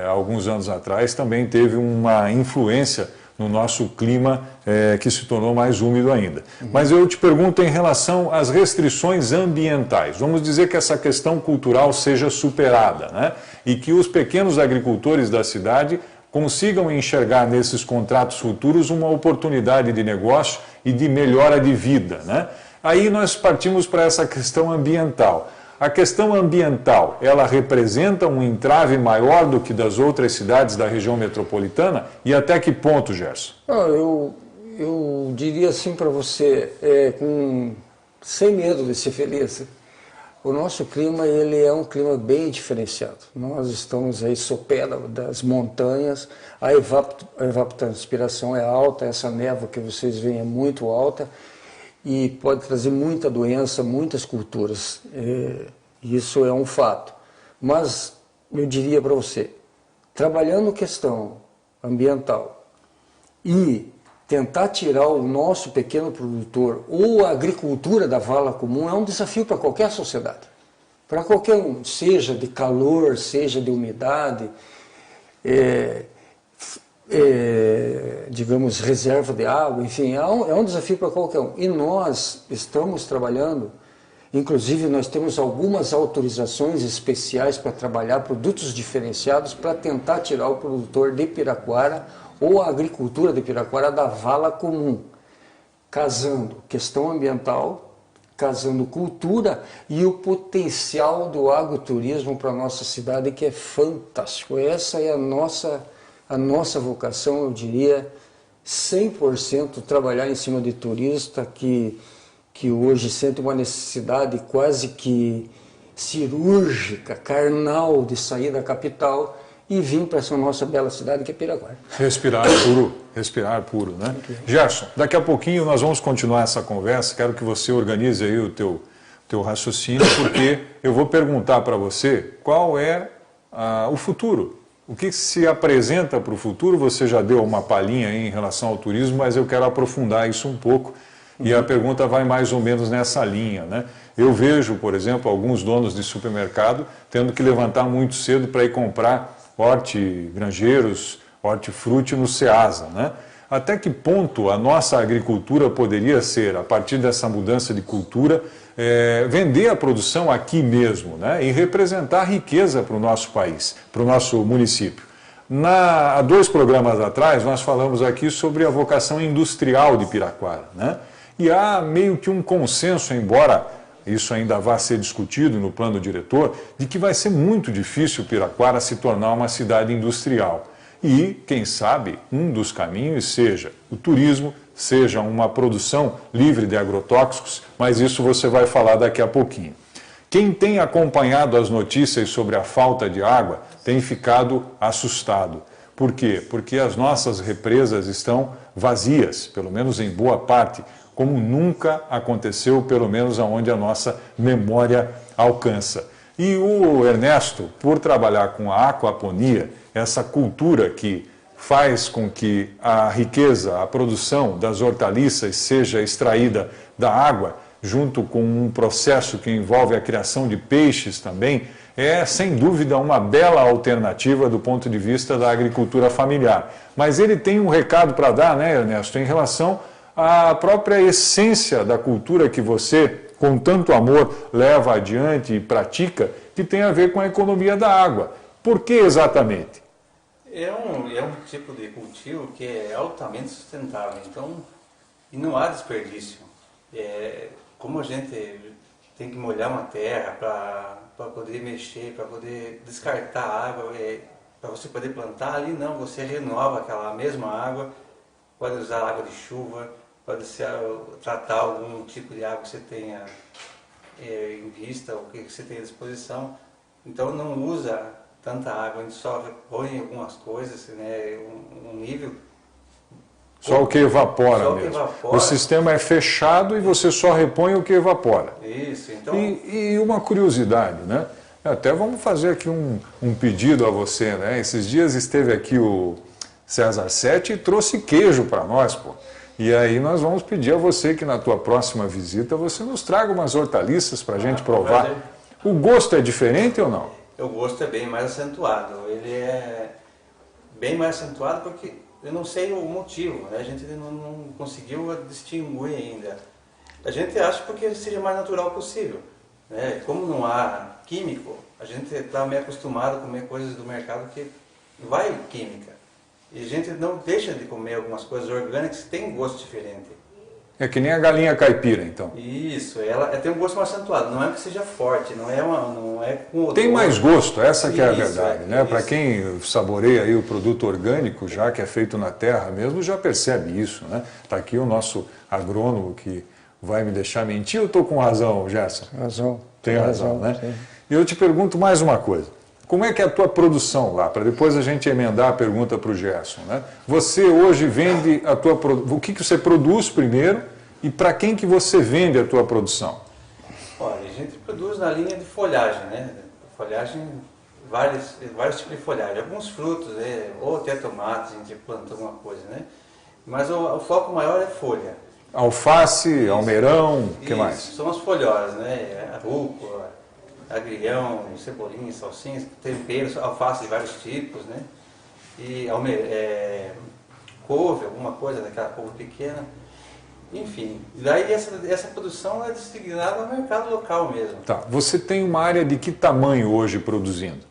há alguns anos atrás, também teve uma influência no nosso clima que se tornou mais úmido ainda. Mas eu te pergunto em relação às restrições ambientais. Vamos dizer que essa questão cultural seja superada, né? E que os pequenos agricultores da cidade consigam enxergar nesses contratos futuros uma oportunidade de negócio e de melhora de vida, né? Aí nós partimos para essa questão ambiental. A questão ambiental, ela representa um entrave maior do que das outras cidades da região metropolitana? E até que ponto, Gerson? Eu diria assim para você, sem medo de ser feliz, o nosso clima ele é um clima bem diferenciado. Nós estamos aí sopé das montanhas, a evapotranspiração é alta, essa névoa que vocês veem é muito alta e pode trazer muita doença, muitas culturas. Isso é um fato. Mas eu diria para você, trabalhando questão ambiental e tentar tirar o nosso pequeno produtor ou a agricultura da vala comum é um desafio para qualquer sociedade. Para qualquer um, seja de calor, seja de umidade, digamos, reserva de água, enfim, é um desafio para qualquer um. E nós estamos trabalhando, inclusive nós temos algumas autorizações especiais para trabalhar produtos diferenciados para tentar tirar o produtor de Piraquara ou a agricultura de Piraquara da vala comum, casando questão ambiental, casando cultura e o potencial do agroturismo para a nossa cidade, que é fantástico. Essa é a nossa vocação, eu diria, 100% trabalhar em cima de turista que hoje sente uma necessidade quase que cirúrgica, carnal, de sair da capital e vir para essa nossa bela cidade que é Piraquara. Respirar puro, né? Gerson, daqui a pouquinho nós vamos continuar essa conversa, quero que você organize aí o teu raciocínio, porque eu vou perguntar para você qual é o futuro. O que se apresenta para o futuro? Você já deu uma palhinha aí em relação ao turismo, mas eu quero aprofundar isso um pouco. E a pergunta vai mais ou menos nessa linha, né? Eu vejo, por exemplo, alguns donos de supermercado tendo que levantar muito cedo para ir comprar hortigranjeiros, hortifruti no Ceasa, né? Até que ponto a nossa agricultura poderia ser, a partir dessa mudança de cultura, vender a produção aqui mesmo, né? E representar riqueza para o nosso país, para o nosso município. Há 2 programas atrás, nós falamos aqui sobre a vocação industrial de Piraquara, né? E há meio que um consenso, embora isso ainda vá ser discutido no plano diretor, de que vai ser muito difícil Piraquara se tornar uma cidade industrial. E, quem sabe, um dos caminhos seja o turismo, seja uma produção livre de agrotóxicos, mas isso você vai falar daqui a pouquinho. Quem tem acompanhado as notícias sobre a falta de água tem ficado assustado. Por quê? Porque as nossas represas estão vazias, pelo menos em boa parte, como nunca aconteceu, pelo menos aonde a nossa memória alcança. E o Ernesto, por trabalhar com a aquaponia, essa cultura que faz com que a riqueza, a produção das hortaliças seja extraída da água, junto com um processo que envolve a criação de peixes também, é sem dúvida uma bela alternativa do ponto de vista da agricultura familiar. Mas ele tem um recado para dar, né, Ernesto, em relação à própria essência da cultura que você, com tanto amor, leva adiante e pratica, que tem a ver com a economia da água. Por que exatamente? É um tipo de cultivo que é altamente sustentável, então, e não há desperdício. Como a gente tem que molhar uma terra para poder mexer, para poder descartar a água, para você poder plantar ali, não, você renova aquela mesma água, pode usar água de chuva, pode tratar algum tipo de água que você tenha em vista, ou que você tenha à disposição. Então não usa tanta água, a gente só põe algumas coisas, né, um nível. Só o que evapora só mesmo. Que evapora. O sistema é fechado e você só repõe o que evapora. Isso, então... E uma curiosidade, né? Até vamos fazer aqui um pedido a você, né? Esses dias esteve aqui o César Sete e trouxe queijo para nós, pô. E aí nós vamos pedir a você que na tua próxima visita você nos traga umas hortaliças para a gente provar. O gosto é diferente ou não? O gosto é bem mais acentuado. Ele é bem mais acentuado porque eu não sei o motivo, né? A gente não conseguiu distinguir ainda. A gente acha porque seja mais natural possível, né? Como não há químico, a gente está meio acostumado a comer coisas do mercado que vai química. E a gente não deixa de comer algumas coisas orgânicas que têm gosto diferente. É que nem a galinha caipira, então. Isso, ela tem um gosto mais acentuado, não é que seja forte, não é com odor. Tem mais gosto, essa que é a Isso, verdade, né? Para quem saboreia aí o produto orgânico, já que é feito na terra mesmo, já percebe isso, né? Está aqui o nosso agrônomo que vai me deixar mentir, ou estou com razão, Gerson? Razão. Tem razão, né? Sim. E eu te pergunto mais uma coisa. Como é que é a tua produção lá? Para depois a gente emendar a pergunta para o Gerson, né? Você hoje vende a tua produção. O que você produz primeiro e para quem que você vende a tua produção? Olha, a gente produz na linha de folhagem, né? Folhagem, vários tipos de folhagem. Alguns frutos, né? Ou até tomates, a gente planta alguma coisa, né? Mas o foco maior é folha. Alface, almeirão, o que mais? São as folhosas, né? A rúcula, agrião, cebolinha, salsinha, temperos, alface de vários tipos, né? E couve, alguma coisa daquela couve pequena. Enfim, daí essa produção é destinada ao mercado local mesmo. Tá. Você tem uma área de que tamanho hoje produzindo?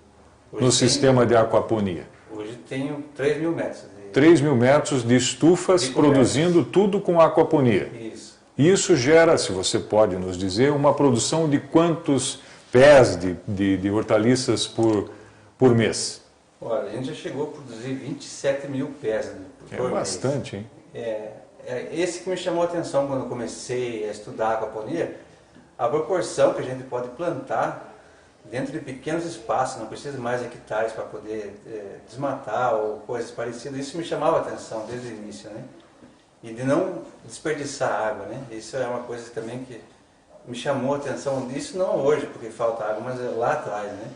No sistema de aquaponia? Hoje tenho 3 mil metros. 3 mil metros de estufas produzindo tudo com aquaponia. Isso. Isso gera, se você pode nos dizer, uma produção de quantos pés de hortaliças por mês? Olha, a gente já chegou a produzir 27 mil pés, né, por mês. Bastante, hein? Esse que me chamou a atenção quando eu comecei a estudar a aquaponia, a proporção que a gente pode plantar dentro de pequenos espaços, não precisa mais hectares para poder desmatar ou coisas parecidas. Isso me chamava a atenção desde o início, né? E de não desperdiçar água, né? Isso é uma coisa também que me chamou a atenção. Isso não hoje, porque falta água, mas lá atrás, né?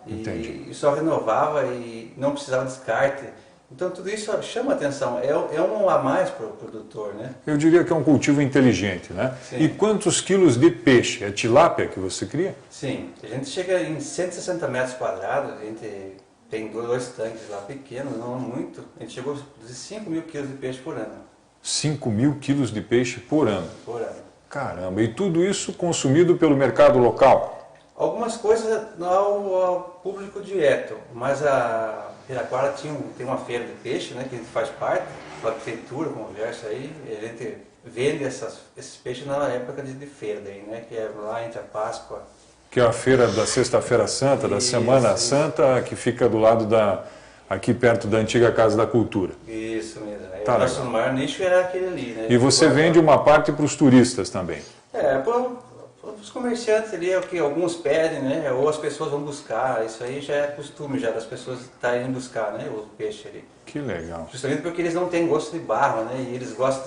E só renovava e não precisava descarte. Então tudo isso chama atenção, é um a mais para o produtor, né? Eu diria que é um cultivo inteligente, né? Sim. E quantos quilos de peixe? É tilápia que você cria? Sim, a gente chega em 160 metros quadrados, a gente tem 2 tanques lá pequenos, não muito, a gente chegou a produzir 5 mil quilos de peixe por ano. 5 mil quilos de peixe por ano? Por ano. Caramba, e tudo isso consumido pelo mercado local? Algumas coisas ao público direto, mas a Piraquara tem uma feira de peixe, né, que a gente faz parte, a prefeitura conversa aí, a gente vende esses peixes na época de feira daí, né, que é lá entre a Páscoa. Que é a feira da Sexta-feira Santa, da Semana Santa, que fica do lado aqui perto da antiga Casa da Cultura. Isso mesmo. Tá, o nosso maior nicho era aquele ali, né? E você vende uma parte para os turistas também? Para os comerciantes ali é o que alguns pedem, né? Ou as pessoas vão buscar, isso aí já é costume já das pessoas estarem indo buscar, né? O peixe ali. Que legal. Justamente porque eles não têm gosto de barro, né? E eles gostam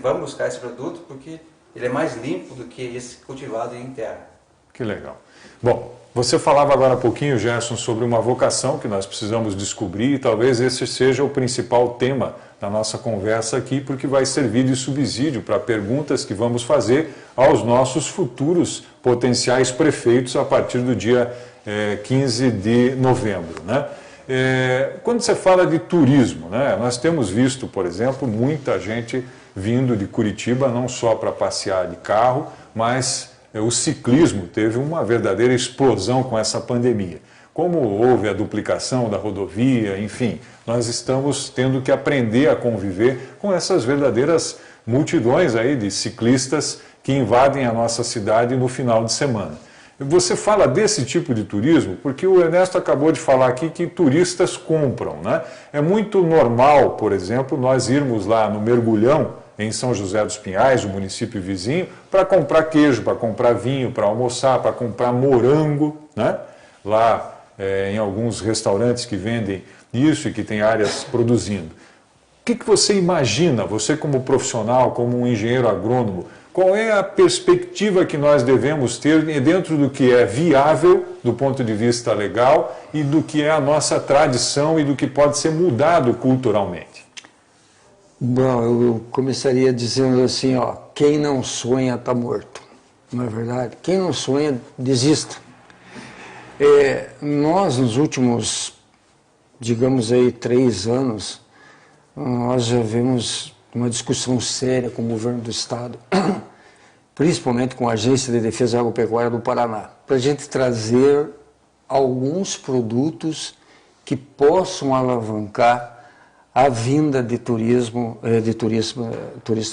vão buscar esse produto porque ele é mais limpo do que esse cultivado em terra. Que legal. Bom, você falava agora há pouquinho, Gerson, sobre uma vocação que nós precisamos descobrir e talvez esse seja o principal tema da nossa conversa aqui, porque vai servir de subsídio para perguntas que vamos fazer aos nossos futuros potenciais prefeitos a partir do dia 15 de novembro, né? Quando você fala de turismo, né, nós temos visto, por exemplo, muita gente vindo de Curitiba não só para passear de carro, mas o ciclismo teve uma verdadeira explosão com essa pandemia. Como houve a duplicação da rodovia, enfim, nós estamos tendo que aprender a conviver com essas verdadeiras multidões aí de ciclistas que invadem a nossa cidade no final de semana. Você fala desse tipo de turismo porque o Ernesto acabou de falar aqui que turistas compram, né? É muito normal, por exemplo, nós irmos lá no Mergulhão, em São José dos Pinhais, o município vizinho, para comprar queijo, para comprar vinho, para almoçar, para comprar morango, né? Lá em alguns restaurantes que vendem isso e que tem áreas produzindo. O que você imagina, você como profissional, como um engenheiro agrônomo, qual é a perspectiva que nós devemos ter dentro do que é viável do ponto de vista legal e do que é a nossa tradição e do que pode ser mudado culturalmente? Bom, eu começaria dizendo assim, ó, quem não sonha está morto, não é verdade? Quem não sonha, desista. Nós, nos últimos, digamos aí, 3 anos, nós já vimos uma discussão séria com o governo do Estado, principalmente com a Agência de Defesa Agropecuária do Paraná, para a gente trazer alguns produtos que possam alavancar a vinda de turista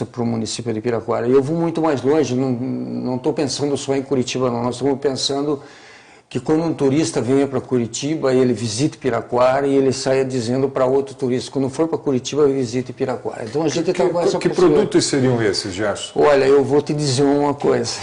para o município de Piraquara. E eu vou muito mais longe, não estou pensando só em Curitiba, não. Nós estamos pensando que quando um turista venha para Curitiba, ele visite Piraquara e ele saia dizendo para outro turista, quando for para Curitiba, visite Piraquara. Então a gente está com essa Que produtos seriam esses, Gerson? Olha, eu vou te dizer uma coisa,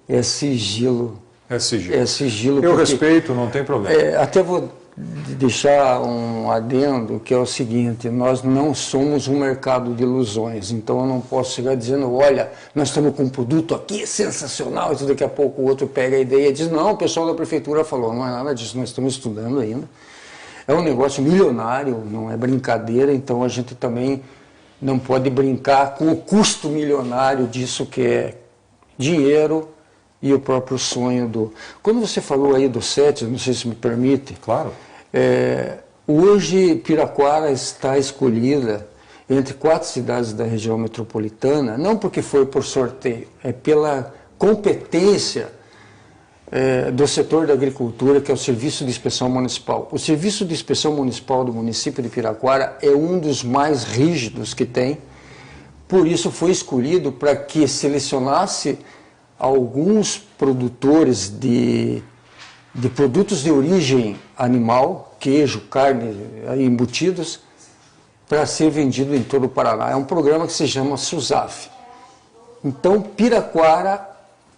é sigilo. É sigilo. É sigilo. Eu porque, respeito, não tem problema. até vou deixar um adendo, que é o seguinte, nós não somos um mercado de ilusões, então eu não posso chegar dizendo, olha, nós estamos com um produto aqui sensacional, e daqui a pouco o outro pega a ideia e diz, não, o pessoal da prefeitura falou, não é nada disso, nós estamos estudando ainda. É um negócio milionário, não é brincadeira, então a gente também não pode brincar com o custo milionário disso, que é dinheiro e o próprio sonho do... Quando você falou aí do SET, não sei se me permite... Claro. Hoje, Piraquara está escolhida entre 4 cidades da região metropolitana, não porque foi por sorteio, é pela competência do setor da agricultura, que é o Serviço de Inspeção Municipal. O Serviço de Inspeção Municipal do município de Piraquara é um dos mais rígidos que tem, por isso foi escolhido para que selecionasse alguns produtores de produtos de origem animal, queijo, carne, embutidos, para ser vendido em todo o Paraná. É um programa que se chama SUSAF. Então, Piraquara,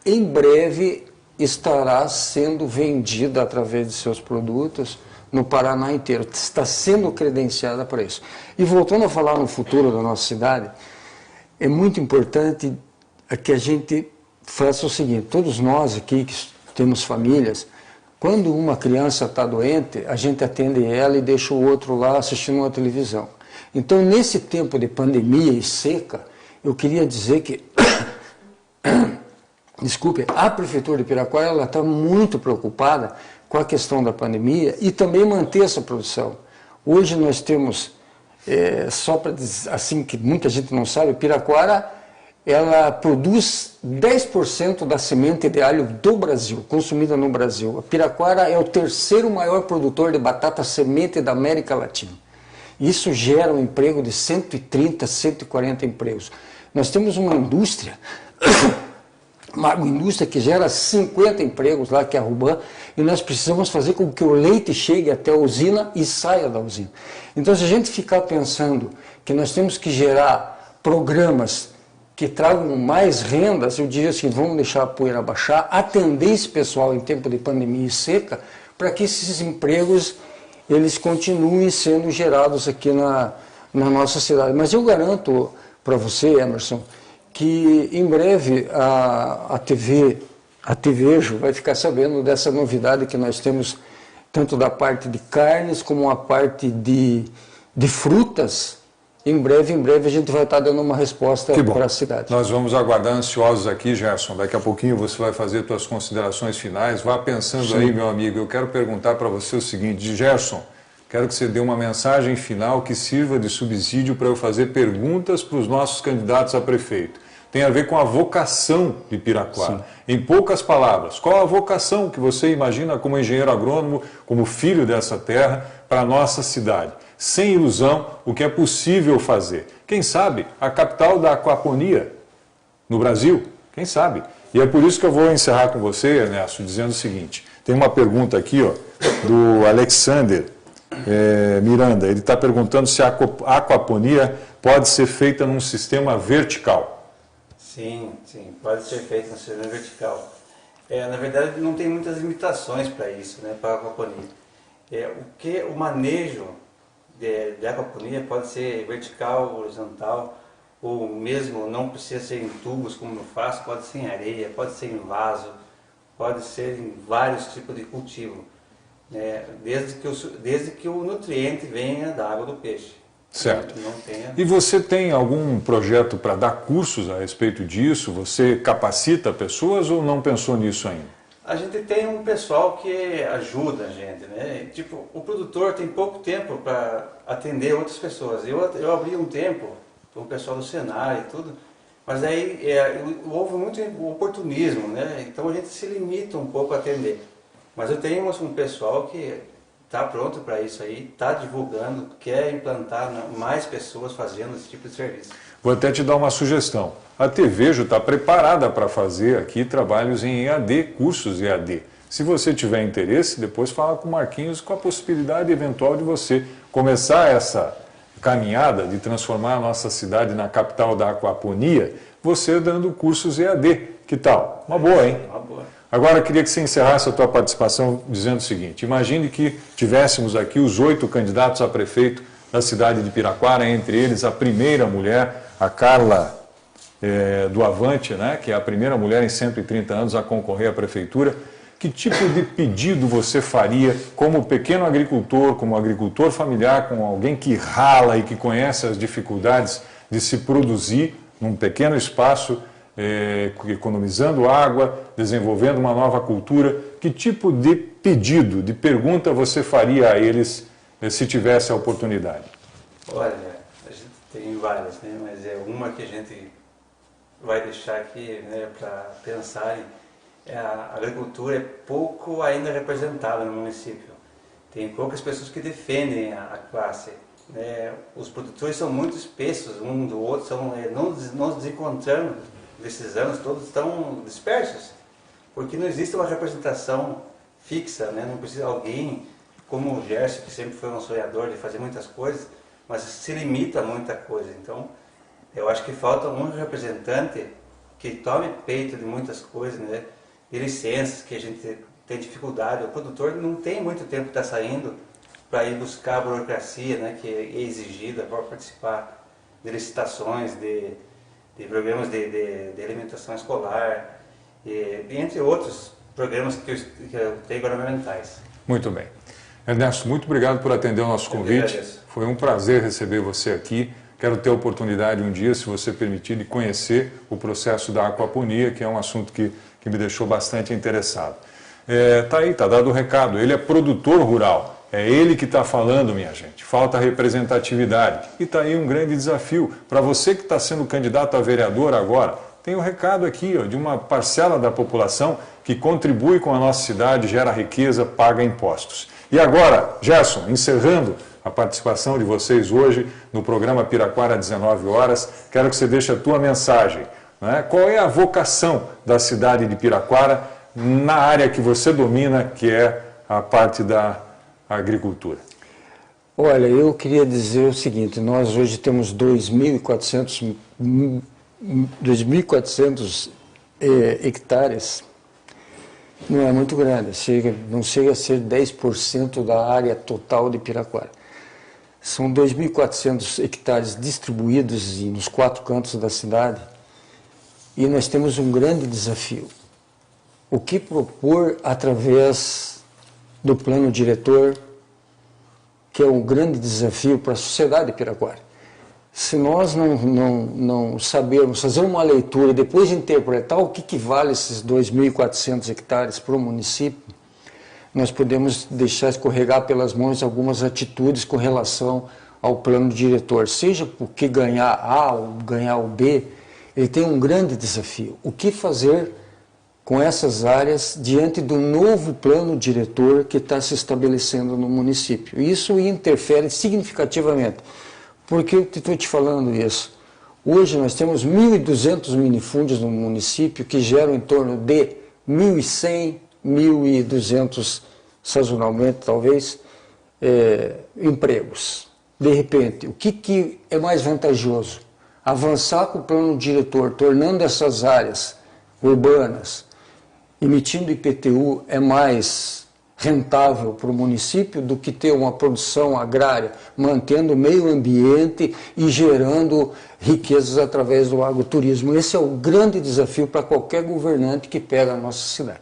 em breve, estará sendo vendida através de seus produtos no Paraná inteiro. Está sendo credenciada para isso. E voltando a falar no futuro da nossa cidade, é muito importante que a gente faça o seguinte, todos nós aqui que temos famílias, quando uma criança está doente, a gente atende ela e deixa o outro lá assistindo uma televisão. Então, nesse tempo de pandemia e seca, eu queria dizer que, desculpe, a Prefeitura de Piraquara ela está muito preocupada com a questão da pandemia e também manter essa produção. Hoje nós temos, só para dizer assim que muita gente não sabe, Piraquara ela produz 10% da semente de alho do Brasil, consumida no Brasil. A Piraquara é o 3º maior produtor de batata semente da América Latina. Isso gera um emprego de 130, 140 empregos. Nós temos uma indústria, uma agroindústria que gera 50 empregos lá, que é a Ruban, e nós precisamos fazer com que o leite chegue até a usina e saia da usina. Então, se a gente ficar pensando que nós temos que gerar programas que tragam mais rendas, eu diria assim, vamos deixar a poeira baixar, atender esse pessoal em tempo de pandemia e seca, para que esses empregos eles continuem sendo gerados aqui na nossa cidade. Mas eu garanto para você, Emerson, que em breve a TVEJO vai ficar sabendo dessa novidade que nós temos, tanto da parte de carnes como a parte de frutas. Em breve a gente vai estar dando uma resposta para a cidade. Nós vamos aguardar ansiosos aqui, Gerson. Daqui a pouquinho você vai fazer suas considerações finais. Vá pensando Sim. aí, meu amigo. Eu quero perguntar para você o seguinte, Gerson, quero que você dê uma mensagem final que sirva de subsídio para eu fazer perguntas para os nossos candidatos a prefeito. Tem a ver com a vocação de Piraquara. Sim. Em poucas palavras, qual a vocação que você imagina como engenheiro agrônomo, como filho dessa terra, para a nossa cidade? Sem ilusão, o que é possível fazer. Quem sabe a capital da aquaponia no Brasil? Quem sabe? E é por isso que eu vou encerrar com você, Ernesto, dizendo o seguinte. Tem uma pergunta aqui ó, do Alexander Miranda. Ele está perguntando se a aquaponia pode ser feita num sistema vertical. Sim, pode ser feita num sistema vertical. Na verdade, não tem muitas limitações para isso, né, para a aquaponia. O manejo de aquaponia pode ser vertical, horizontal, ou mesmo não precisa ser em tubos como eu faço, pode ser em areia, pode ser em vaso, pode ser em vários tipos de cultivo, né? desde que o nutriente venha da água do peixe. Certo. E você tem algum projeto para dar cursos a respeito disso? Você capacita pessoas ou não pensou nisso ainda? A gente tem um pessoal que ajuda a gente, né? Tipo, o produtor tem pouco tempo para atender outras pessoas. Eu abri um tempo para o pessoal do Senai e tudo, mas aí houve muito oportunismo, né? Então a gente se limita um pouco a atender. Mas eu tenho um pessoal que está pronto para isso aí, está divulgando, quer implantar mais pessoas fazendo esse tipo de serviço. Vou até te dar uma sugestão. A TVEJO está preparada para fazer aqui trabalhos em EAD, cursos EAD. Se você tiver interesse, depois fala com o Marquinhos com a possibilidade eventual de você começar essa caminhada de transformar a nossa cidade na capital da aquaponia, você dando cursos EAD. Que tal? Uma boa, hein? Uma boa. Agora, eu queria que você encerrasse a tua participação dizendo o seguinte: imagine que tivéssemos aqui os 8 candidatos a prefeito da cidade de Piraquara, entre eles a primeira mulher, a Carla do Avante, né, que é a primeira mulher em 130 anos a concorrer à prefeitura. Que tipo de pedido você faria como pequeno agricultor, como agricultor familiar, com alguém que rala e que conhece as dificuldades de se produzir num pequeno espaço, economizando água, desenvolvendo uma nova cultura? Que tipo de pedido, de pergunta você faria a eles se tivesse a oportunidade? Olha, a gente tem várias, né? Mas é uma que a gente vai deixar aqui, né, para pensarem. A agricultura é pouco ainda representada no município. Tem poucas pessoas que defendem a classe. Né? Os produtores são muito espessos um do outro, não nos encontrando desses anos, todos estão dispersos, porque não existe uma representação fixa, né? Não precisa alguém como o Gerson, que sempre foi um sonhador de fazer muitas coisas, mas se limita a muita coisa. Então, eu acho que falta um representante que tome peito de muitas coisas, né? De licenças que a gente tem dificuldade. O produtor não tem muito tempo para estar saindo para ir buscar a burocracia, né, que é exigida para participar de licitações, de programas de alimentação escolar, entre outros programas que eu tenho governamentais. Muito bem. Ernesto, muito obrigado por atender o nosso convite. Foi um prazer receber você aqui. Quero ter a oportunidade um dia, se você permitir, de conhecer o processo da aquaponia, que é um assunto que me deixou bastante interessado. Tá aí, tá dado o recado. Ele é produtor rural. É ele que está falando, minha gente. Falta representatividade. E está aí um grande desafio. Para você que está sendo candidato a vereador agora, tem um recado aqui, ó, de uma parcela da população que contribui com a nossa cidade, gera riqueza, paga impostos. E agora, Gerson, encerrando a participação de vocês hoje no programa Piraquara 19 horas, quero que você deixe a tua mensagem. Né? Qual é a vocação da cidade de Piraquara na área que você domina, que é a parte da agricultura? Olha, eu queria dizer o seguinte: nós hoje temos 2.400 hectares. Não é muito grande, não chega a ser 10% da área total de Piraquara. São 2.400 hectares distribuídos nos 4 cantos da cidade e nós temos um grande desafio. O que propor através do plano diretor, que é um grande desafio para a sociedade de Piraquara. Se nós não sabermos fazer uma leitura e depois interpretar o que vale esses 2.400 hectares para o município, nós podemos deixar escorregar pelas mãos algumas atitudes com relação ao plano diretor. Seja porque ganhar A ou ganhar o B, ele tem um grande desafio. O que fazer com essas áreas diante do novo plano diretor que está se estabelecendo no município? Isso interfere significativamente. Por que eu estou te falando isso? Hoje nós temos 1.200 minifúndios no município que geram em torno de 1.100, 1.200 sazonalmente, talvez, empregos. De repente, o que é mais vantajoso? Avançar com o plano diretor, tornando essas áreas urbanas, emitindo IPTU, é mais rentável para o município do que ter uma produção agrária, mantendo o meio ambiente e gerando riquezas através do agroturismo. Esse é o grande desafio para qualquer governante que pega a nossa cidade.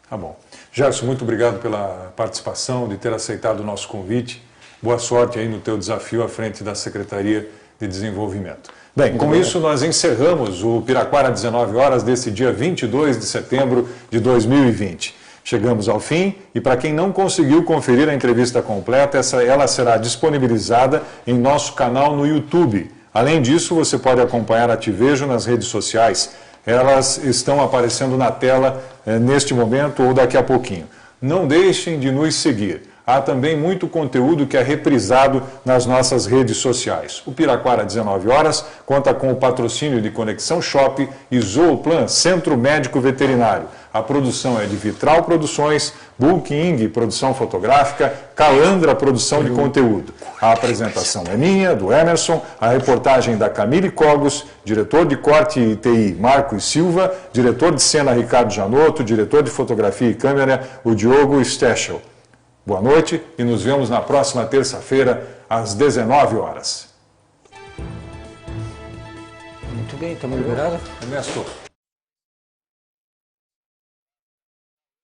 Tá bom. Gerson, muito obrigado pela participação, de ter aceitado o nosso convite. Boa sorte aí no teu desafio à frente da Secretaria de Desenvolvimento. Bem, com isso nós encerramos o Piraquara 19 horas desse dia 22 de setembro de 2020. Chegamos ao fim e para quem não conseguiu conferir a entrevista completa, ela será disponibilizada em nosso canal no YouTube. Além disso, você pode acompanhar a TVEJO nas redes sociais. Elas estão aparecendo na tela neste momento ou daqui a pouquinho. Não deixem de nos seguir. há também muito conteúdo que é reprisado nas nossas redes sociais. O Piraquara, 19 horas, conta com o patrocínio de Conexão Shop e Zooplan, Centro Médico Veterinário. A produção é de Vitral Produções, Bulking, produção fotográfica, Calandra, produção de conteúdo. A apresentação é minha, do Emerson, a reportagem da Camille Cogos, diretor de corte e TI Marcos Silva, diretor de cena Ricardo Janotto, diretor de fotografia e câmera o Diogo Stechel. Boa noite e nos vemos na próxima terça-feira, às 19 horas. Muito bem, estamos liberados? Ernesto.